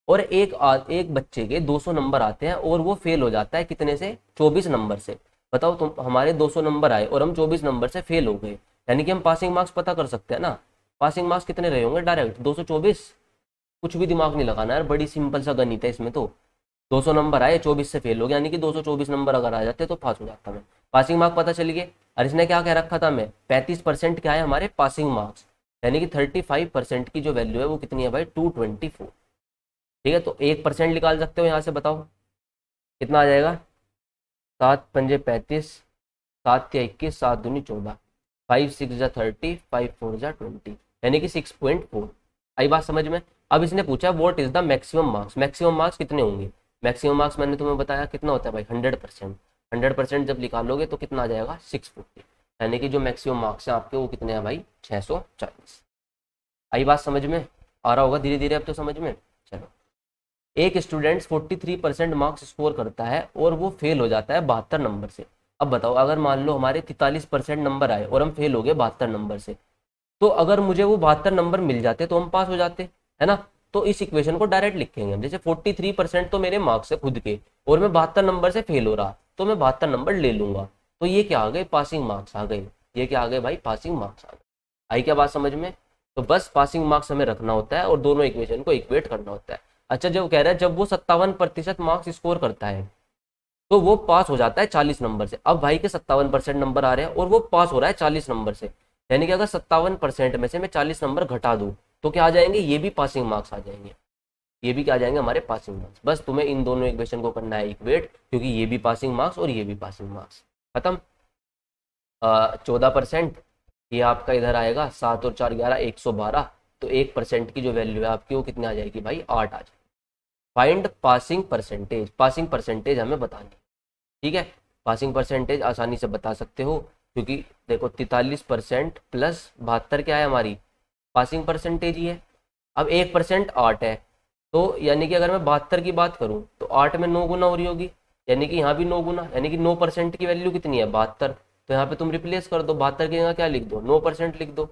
और एक बच्चे के 200 नंबर आते हैं और वो फेल हो जाता है कितने से, 24 नंबर से, बताओ तुम, हमारे 200 नंबर आए और हम 24 नंबर से फेल हो गए, यानी कि हम पासिंग मार्क्स पता कर सकते हैं ना। पासिंग मार्क्स कितने रहे होंगे, डायरेक्ट 224। कुछ भी दिमाग नहीं लगाना यार, बड़ी सिंपल सा गणित है इसमें तो। 200 नंबर आए, 24 से फेल हो गया, यानी कि 224 नंबर अगर आ जाते तो पास हो जाता मैं। पासिंग मार्क पता चल गए। और इसने क्या कह रखा था मैं, 35% क्या है हमारे पासिंग मार्क्स, यानी कि 35% की जो वैल्यू है वो कितनी है भाई, 224। ठीक है, तो 1% निकाल सकते हो यहाँ से, बताओ कितना आ जाएगा। 7 पंजे 35, 7 या 21, 7 दूनी 14, 5 6 जा 30, 5 4 जा 20, यानी कि 6.4। आई बात समझ में। अब इसने पूछा what is the maximum marks, maximum marks कितने होंगे। मैक्सिमम मार्क्स मैंने तुम्हें बताया कितना होता है भाई, 100%। 100% जब निकालोगे तो कितना आ जाएगा, 640, यानी कि जो मैक्सिमम मार्क्स हैं आपके वो कितने हैं भाई, 640। आई बात समझ में, आ रहा होगा धीरे धीरे अब तो समझ में। चलो, एक स्टूडेंट 43% मार्क्स स्कोर करता है और वो फेल हो जाता है 72 नंबर से। अब बताओ, अगर मान लो हमारे 43% नंबर आए और हम फेल हो गए 72 नंबर से, तो अगर मुझे वो 72 नंबर मिल जाते तो हम पास हो जाते, है ना। तो इस इक्वेशन को डायरेक्ट लिखेंगे हम, जैसे 43% तो मेरे मार्क्स है खुद के और मैं 72 नंबर से फेल हो रहा, तो मैं 72 नंबर ले लूंगा। तो ये क्या आ गए, पासिंग मार्क्स आ गए। ये क्या आ गए भाई, पासिंग मार्क्स आ गए। आई क्या बात समझ में। तो बस पासिंग मार्क्स हमें रखना होता है और दोनों इक्वेशन को इक्वेट करना होता है। अच्छा, जब कह रहा है जब वो 57% मार्क्स स्कोर करता है तो वो पास हो जाता है 40 नंबर से। अब भाई के 57% नंबर आ रहे हैं और वो पास हो रहा है 40 नंबर से, यानी कि अगर 57% में से मैं 40 नंबर घटा दूं तो क्या आ जाएंगे, ये भी पासिंग मार्क्स आ जाएंगे। ये भी क्या आ जाएंगे हमारे, पासिंग मार्क्स। बस तुम्हें इन दोनों इक्वेशन को करना है इक्वेट, क्योंकि ये भी पासिंग मार्क्स और ये भी पासिंग मार्क्स। खत्म। 14%, ये आपका इधर आएगा, 7 और 4 11, 112। तो 1% की जो वैल्यू है आपकी वो कितनी आ जाएगी भाई, 8 आ जाएगी। Find passing percentage, passing percentage हमें बतानी। ठीक है, पासिंग परसेंटेज आसानी से बता सकते हो, क्योंकि देखो 43% प्लस 72 क्या है हमारी, पासिंग परसेंटेज ही है। अब 1% 8 है, तो यानी कि अगर मैं 72 की बात करूं तो 8 में 9 गुना हो रही होगी, यानी कि यहाँ भी 9 गुना, यानी कि 9% की वैल्यू कितनी है, 72। तो यहाँ पे तुम रिप्लेस कर दो, 72 की जगह क्या लिख दो, 9% लिख दो।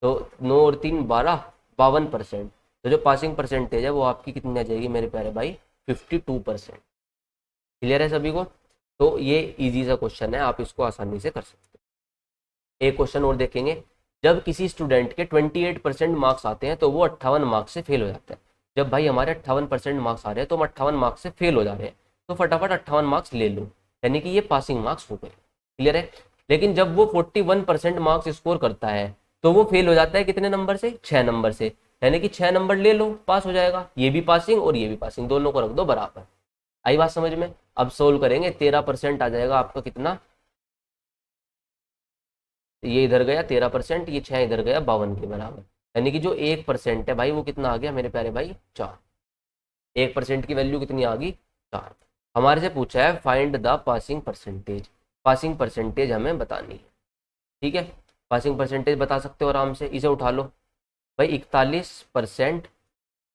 तो 9 और 3 12, 52%। तो जो पासिंग परसेंटेज है वो आपकी कितनी आ जाएगी मेरे प्यारे भाई, 52%। क्लियर है सभी को। तो ये इजी सा क्वेश्चन है, आप इसको आसानी से कर सकते हो। एक क्वेश्चन और देखेंगे। जब किसी स्टूडेंट के 28% मार्क्स आते हैं तो वो 58 मार्क्स से फेल हो जाता है। जब भाई हमारे 58% मार्क्स आ रहे हैं तो हम 58 मार्क्स से फेल हो जा रहे हैं, तो फटाफट 58 मार्क्स ले लो, यानी कि ये पासिंग मार्क्स हो गए। क्लियर है। लेकिन जब वो 41% मार्क्स स्कोर करता है तो वो फेल हो जाता है कितने नंबर से, 6 नंबर से, यानी कि 6 नंबर ले लो, पास हो जाएगा। ये भी पासिंग और ये भी पासिंग, दोनों को रख दो बराबर। आई बात समझ में। अब सोल्व करेंगे, 13% आ जाएगा आपका कितना, ये इधर गया 13%, ये 6 इधर गया 52 के बराबर, यानी कि जो 1% है भाई वो कितना आ गया मेरे प्यारे भाई, 4। 1% की वैल्यू कितनी आ गई, 4। हमारे से पूछा है find the passing percentage, passing percentage हमें बतानी है। ठीक है, पासिंग परसेंटेज बता सकते हो आराम से, इसे उठा लो भाई। 41%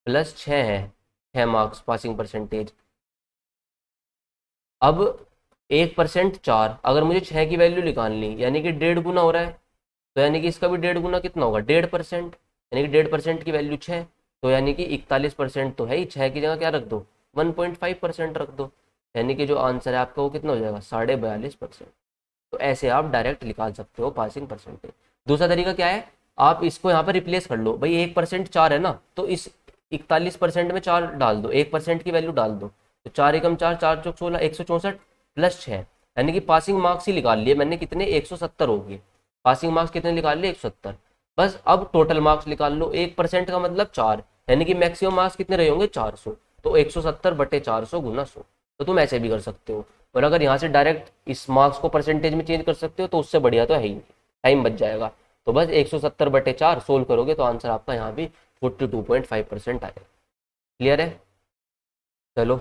प्लस 6 है, 6 मार्क्स पासिंग परसेंटेज। अब 1% 4, अगर मुझे 6 की वैल्यू निकालनी, यानी कि 1.5 गुना हो रहा है, तो यानी कि इसका भी 1.5 गुना कितना होगा, 1.5%, यानी कि 1.5% की वैल्यू 6। तो यानी कि 41% तो है ही, 6 की जगह क्या रख दो, 1.5% रख दो, यानी कि जो आंसर है आपका वो कितना हो जाएगा, 42.5%। तो ऐसे आप डायरेक्ट निकाल सकते हो पासिंग परसेंटेज। दूसरा तरीका क्या है, आप इसको यहाँ पर रिप्लेस कर लो भाई, 1% 4 है ना, तो इस 41% में 4 डाल दो, 1% की वैल्यू डाल दो, तो 4 एकम 4, 4 चौक 16, 164 प्लस 6, यानी कि पासिंग मार्क्स ही निकाल लिए मैंने कितने, 170 हो गए। पासिंग मार्क्स कितने निकाल लिए, 170। बस अब टोटल मार्क्स निकाल लो, 1% का मतलब 4, यानी कि मैक्सिमम मार्क्स कितने रहे होंगे, 400। तो 170/400 गुना 100। तो तुम ऐसे भी कर सकते हो, और अगर यहाँ से डायरेक्ट इस मार्क्स को परसेंटेज में चेंज कर सकते हो तो उससे बढ़िया तो है ही, टाइम बच जाएगा। तो बस 170/4 सोल्व करोगे तो आंसर आपका यहाँ भी 42.5% आएगा। क्लियर है। चलो,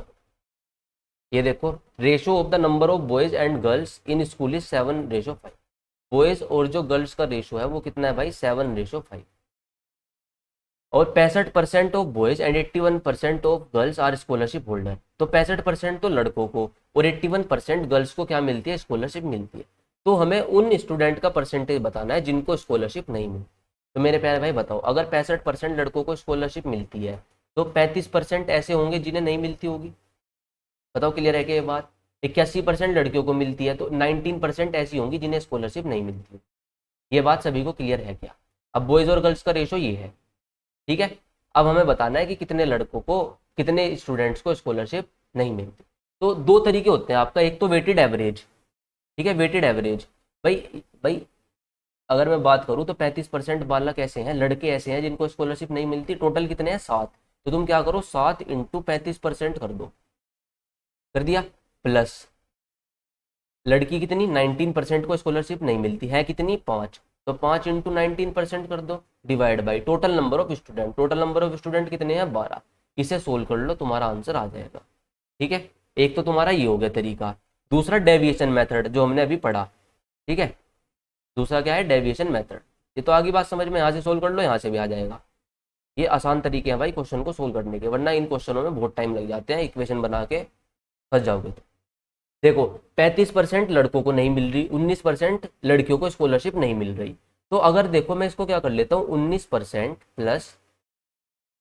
ये देखो, ratio of the number of boys and girls in school is 7:5। Boys और जो गर्ल्स का रेशो है वो कितना है भाई, 7:5। और 65% of boys and 81% of girls are scholarship holder. तो 65% तो लड़कों को और 81% गर्ल्स को क्या मिलती है, स्कॉलरशिप मिलती है। तो हमें उन स्टूडेंट का परसेंटेज बताना है जिनको स्कॉलरशिप नहीं मिली। तो मेरे प्यारे भाई बताओ, अगर 65% लड़कों को स्कॉलरशिप मिलती है तो 35% ऐसे होंगे जिन्हें नहीं मिलती होगी। बताओ, क्लियर है क्या ये बात। 81% लड़कियों को मिलती है, तो 19% ऐसी होंगी जिन्हें स्कॉलरशिप नहीं मिलती। ये बात सभी को क्लियर है क्या? अब बॉयज और गर्ल्स का रेशो ये है, ठीक है। अब हमें बताना है कि कितने लड़कों को, कितने स्टूडेंट्स को स्कॉलरशिप नहीं मिलती। तो दो तरीके होते हैं आपका, एक तो वेटेड एवरेज, ठीक है, वेटेड एवरेज। भाई भाई अगर मैं बात करूं तो 35% बालक ऐसे हैं, लड़के ऐसे हैं जिनको स्कॉलरशिप नहीं मिलती। टोटल कितने हैं? 7। तो तुम क्या करो, 7 इंटू 35% कर दो, कर दिया। प्लस लड़की कितनी, 19% को स्कॉलरशिप नहीं मिलती है, कितनी, 5। तो 5 इंटू 19% कर दो, divide by total number of student. Total number of student कितने हैं? 12। इसे सोल्व कर लो, तुम्हारा आंसर आ जाएगा, ठीक है। एक तो तुम्हारा ये हो गया तरीका। दूसरा डेविएशन मेथड जो हमने अभी पढ़ा, ठीक है। दूसरा क्या है? Deviation method. ये तो आगे बात समझ में, यहाँ से सोल्व कर लो, यहाँ से भी आ जाएगा। ये आसान तरीके हैं भाई क्वेश्चन को सोल्व करने के, वरना इन क्वेश्चनों में बहुत टाइम लग जाते हैं, इक्वेशन बना के फंस जाओगे। तो देखो 35% लड़कों को नहीं मिल रही, 19% लड़कियों को स्कॉलरशिप नहीं मिल रही। तो अगर देखो मैं इसको क्या कर लेता हूँ, 19% प्लस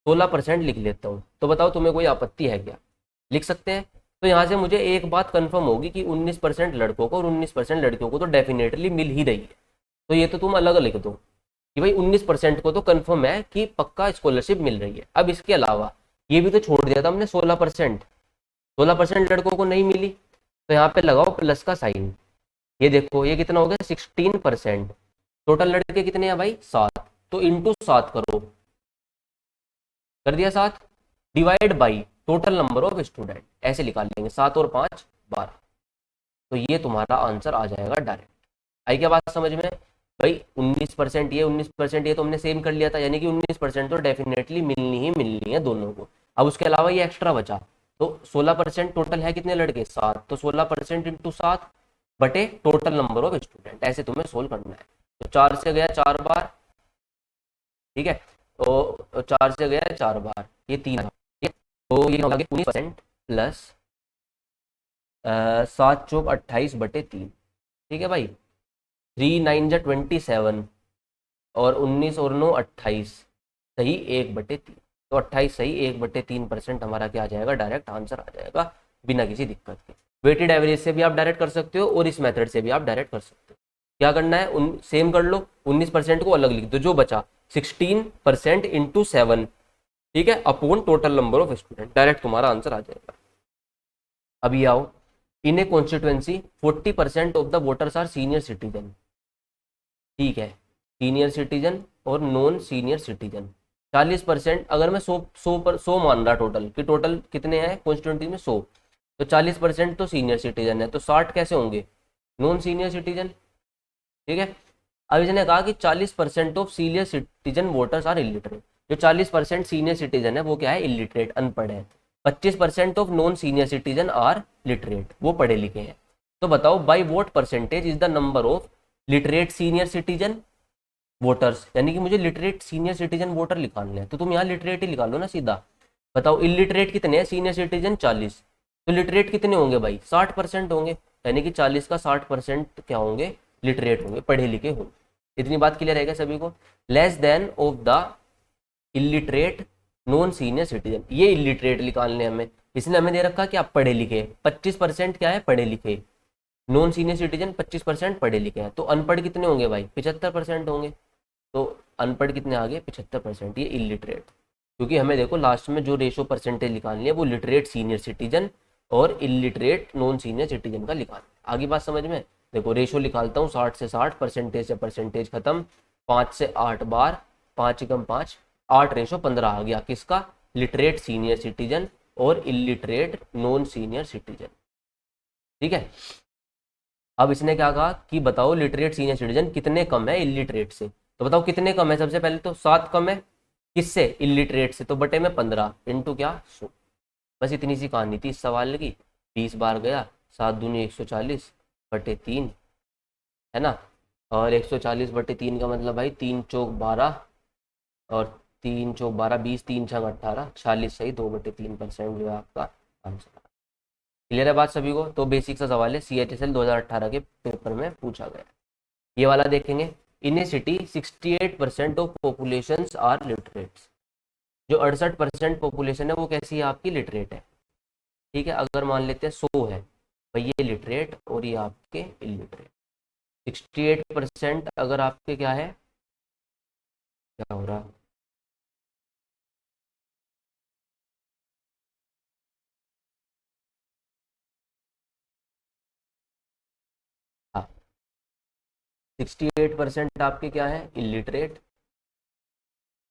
16% लिख लेता हूँ। तो बताओ तुम्हें कोई आपत्ति है क्या? लिख सकते हैं। तो यहाँ से मुझे एक बात कंफर्म होगी कि 19% लड़कों को और 19% लड़कियों को तो डेफिनेटली मिल ही रही है। तो ये तो तुम अलग लिख दो कि भाई 19% को तो कंफर्म है कि पक्का स्कॉलरशिप मिल रही है। अब इसके अलावा ये भी तो छोड़ दिया था हमने, 16%, 16% लड़कों को नहीं मिली, तो यहाँ पे लगाओ प्लस का साइन। ये देखो ये कितना हो गया, 16%। टोटल लड़के कितने हैं भाई? 7। तो इंटू 7 करो, कर दिया 7, divide by total number of student, ऐसे निकाल लेंगे, 7 और 5 12। तो ये तुम्हारा आंसर आ जाएगा डायरेक्ट। आई क्या बात समझ में? भाई 19% ये 19% ये तो हमने सेम कर लिया था, यानी कि 19% तो डेफिनेटली मिलनी ही मिलनी है दोनों को। अब उसके अलावा ये एक्स्ट्रा बचा, तो 16% टोटल है कितने लड़के? 7। तो 16% इंटू 7 बटे टोटल नंबर ऑफ स्टूडेंट, ऐसे तुम्हें सोल्व करना है। तो 4 से गया 4 बार, ठीक है। तो 4 से गया 4 बार, ये 3 है। तो ये हो गया 19% प्लस 7 चौक 28 बटे 3, ठीक है भाई। 3 9 जा 27 और 19 और 9 28, सही 1/3। तो 28 सही 1/3% हमारा क्या आ जाएगा? डायरेक्ट आंसर आ जाएगा, बिना किसी दिक्कत के। वेटेड एवरेज से भी आप डायरेक्ट कर सकते हो और इस मेथड से भी आप डायरेक्ट कर सकते हो। क्या करना है, सेम कर लो, 19% को अलग लिख दो, जो बचा 16% इंटू 7, ठीक है, upon total number of student, direct तुम्हारा आंसर आ जाएगा। अभी आओ, in a constituency 40% of the voters are senior citizen, ठीक है, सीनियर सिटीजन और नॉन सीनियर सिटीजन 40%। अगर मैं 100 मान रहा टोटल, कि टोटल कितने हैं कॉन्स्टिट्यूंसी में 100, तो 40% तो सीनियर सिटीजन है, तो 60 कैसे होंगे? नॉन सीनियर सिटीजन, ठीक है। अब इसने कहा कि 40% of senior citizen voters are illiterate. जो 40% सीनियर सिटीजन है वो क्या है? इलिटरेट, अनपढ़ है। 25% of non senior citizen are literate, वो पढ़े लिखे हैं। तो बताओ by vote percentage is the number of literate senior citizen voters, यानी कि मुझे लिटरेट सीनियर सिटीजन वोटर निकालने हैं, तो तुम यहाँ लिटरेट ही निकालो ना सीधा। बताओ इलिटरेट कितने हैं? सीनियर सिटीजन 40, तो लिटरेट कितने होंगे भाई? 60% होंगे, यानी कि 40 का 60% क्या होंगे? लिटरेट होंगे, पढ़े लिखे होंगे। इतनी बात क्लियर है क्या सभी को? Less than of the illiterate non senior citizen, ये इलिटरेट निकालने हमें, इसने हमें दे रखा कि आप पढ़े लिखे, 25% क्या है? पढ़े लिखे। नॉन सीनियर सिटीजन 25% पढ़े लिखे हैं, तो अनपढ़ कितने होंगे भाई? 75% होंगे। तो अनपढ़ कितने आ गए? 75%, ये इलिटरेट। क्योंकि हमें देखो लास्ट में जो रेशो परसेंटेज निकालनी है वो लिटरेट सीनियर सिटीजन और इलिटरेट नॉन सीनियर सिटीजन का निकालना। आगे बात समझ में? देखो रेशो निकालता हूँ, 60 से 60, परसेंटेज से परसेंटेज खत्म, 5 से 8 बार, 5 एकम 5, 8:15 आ गया, किसका? लिटरेट सीनियर सिटीजन और इलिटरेट नॉन सीनियर सिटीजन, ठीक है। अब इसने क्या कहा कि बताओ लिटरेट सीनियर सिटीजन कितने कम है इलिटरेट से। तो बताओ कितने कम है? सबसे पहले तो 7 कम है, किससे? इलिटरेट से, तो बटे में 15 इंटू क्या? 100। बस इतनी सी कहानी थी इस सवाल की। 20 बार गया, 7 दूनी 140 बटे 3, है ना। और 140 बटे 3 का मतलब भाई 3 चौक 12 और 3 चौक 12, 20, 3 छंग 18, 46 सही 2/3% जो है आपका आंसर। क्लियर है बात सभी को? तो बेसिक सा सवाल है, CHSL 2018 के पेपर में पूछा गया। ये वाला देखेंगे, in a city 68% of population are literates. जो 68% पॉपुलेशन है वो कैसी है आपकी? लिटरेट है, ठीक है। अगर मान लेते हैं 100 है, भाई ये लिटरेट और ये आपके इलिटरेट। 68% अगर आपके क्या है, क्या हो रहा, हाँ 68% आपके क्या है, इलिटरेट।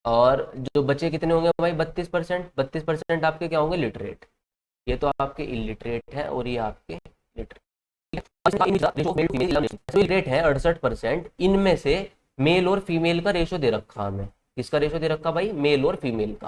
और जो बचे कितने होंगे भाई, 32%, 32% आपके क्या होंगे, लिटरेट। ये तो आपके इलिटरेट है और ये आपके लिटरेट रेट है 68%। इनमें से मेल और फीमेल का रेशो दे रखा हमें। किसका रेशो दे रखा भाई, मेल और फीमेल का।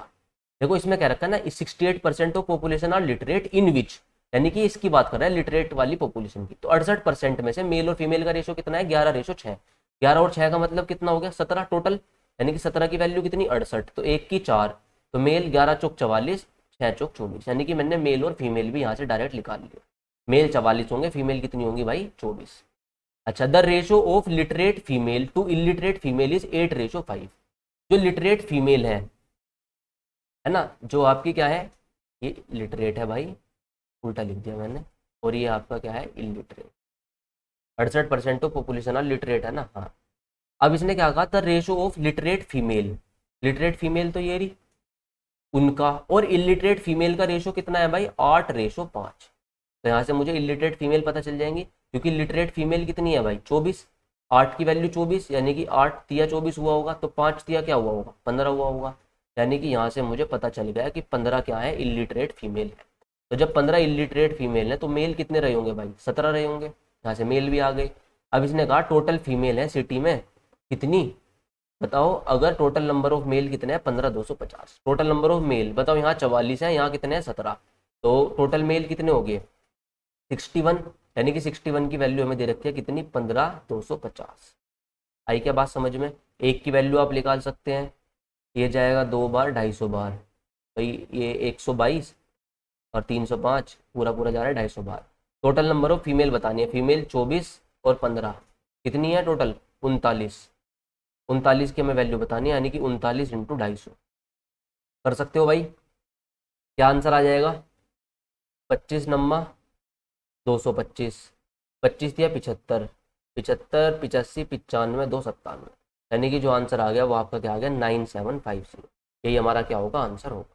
देखो इसमें कह रखा है ना, 68% ऑफ पॉपुलेशन आर लिटरेट इन विच, यानी कि इसकी बात कर रहा है लिटरेट वाली पॉपुलेशन की। तो 68% में से मेल और फीमेल का रेशो कितना है, 11:6। 11 और 6 का मतलब कितना हो गया, 17 टोटल। यानी कि 17 की वैल्यू कितनी, 68, तो एक की 4, तो मेल 11 चौक 44, 6 चौक 24, यानी कि मैंने मेल और फीमेल भी यहाँ से डायरेक्ट निकाल लिया। मेल 44 होंगे, फीमेल कितनी होंगी भाई, 24। अच्छा, the ratio of literate female to illiterate female is 8:5। जो लिटरेट फीमेल है ना, जो आपकी क्या है, ये लिटरेट है भाई, उल्टा लिख दिया मैंने, और ये आपका क्या है, इलिटरेट। 68% तो पॉपुलेशन लिटरेट है ना, हाँ। अब इसने क्या कहा, the ratio of literate female, literate female तो ये रही उनका, और इलिटरेट फीमेल का रेशो कितना है भाई, 8:5। तो यहाँ से मुझे इलिटरेट फीमेल पता चल जाएंगी, क्योंकि लिटरेट फीमेल कितनी है भाई, 24। 8 की वैल्यू 24, यानी कि 8 तिया 24 हुआ होगा, तो 5 तिया क्या हुआ होगा, 15 हुआ होगा। यानी कि यहाँ से मुझे पता चल गया कि 15 क्या है, इलिटरेट फीमेल है। तो जब 15 इलिटरेट फीमेल है तो मेल कितने रहे होंगे भाई, 17 रहे होंगे। यहाँ से मेल भी आ गए। अब इसने कहा टोटल फीमेल है सिटी में कितनी, बताओ। अगर टोटल नंबर ऑफ मेल कितने हैं, 15,250। टोटल नंबर ऑफ मेल बताओ, यहाँ 44 है, यहाँ कितने हैं, 17। तो टोटल मेल कितने हो गए, 61। यानी कि 61 की वैल्यू हमें दे रखी है कितनी, 15,250। आई क्या बात समझ में। एक की वैल्यू आप निकाल सकते हैं, ये जाएगा 2 बार 250 बार, भाई ये 122 और 305, पूरा पूरा जा रहा है 250 बार। टोटल नंबर ऑफ फीमेल बतानी है, फीमेल 24 और 15 कितनी है टोटल, 39। 39 की हमें वैल्यू बतानी है, यानी कि 39 इंटू 250। कर सकते हो भाई, क्या आंसर आ जाएगा, 25 नम्मा 225, 25 दिया 75, 75 85 95 297, यानी कि जो आंसर आ गया वो आपका क्या आ गया, 9750। यही हमारा क्या होगा, आंसर होगा।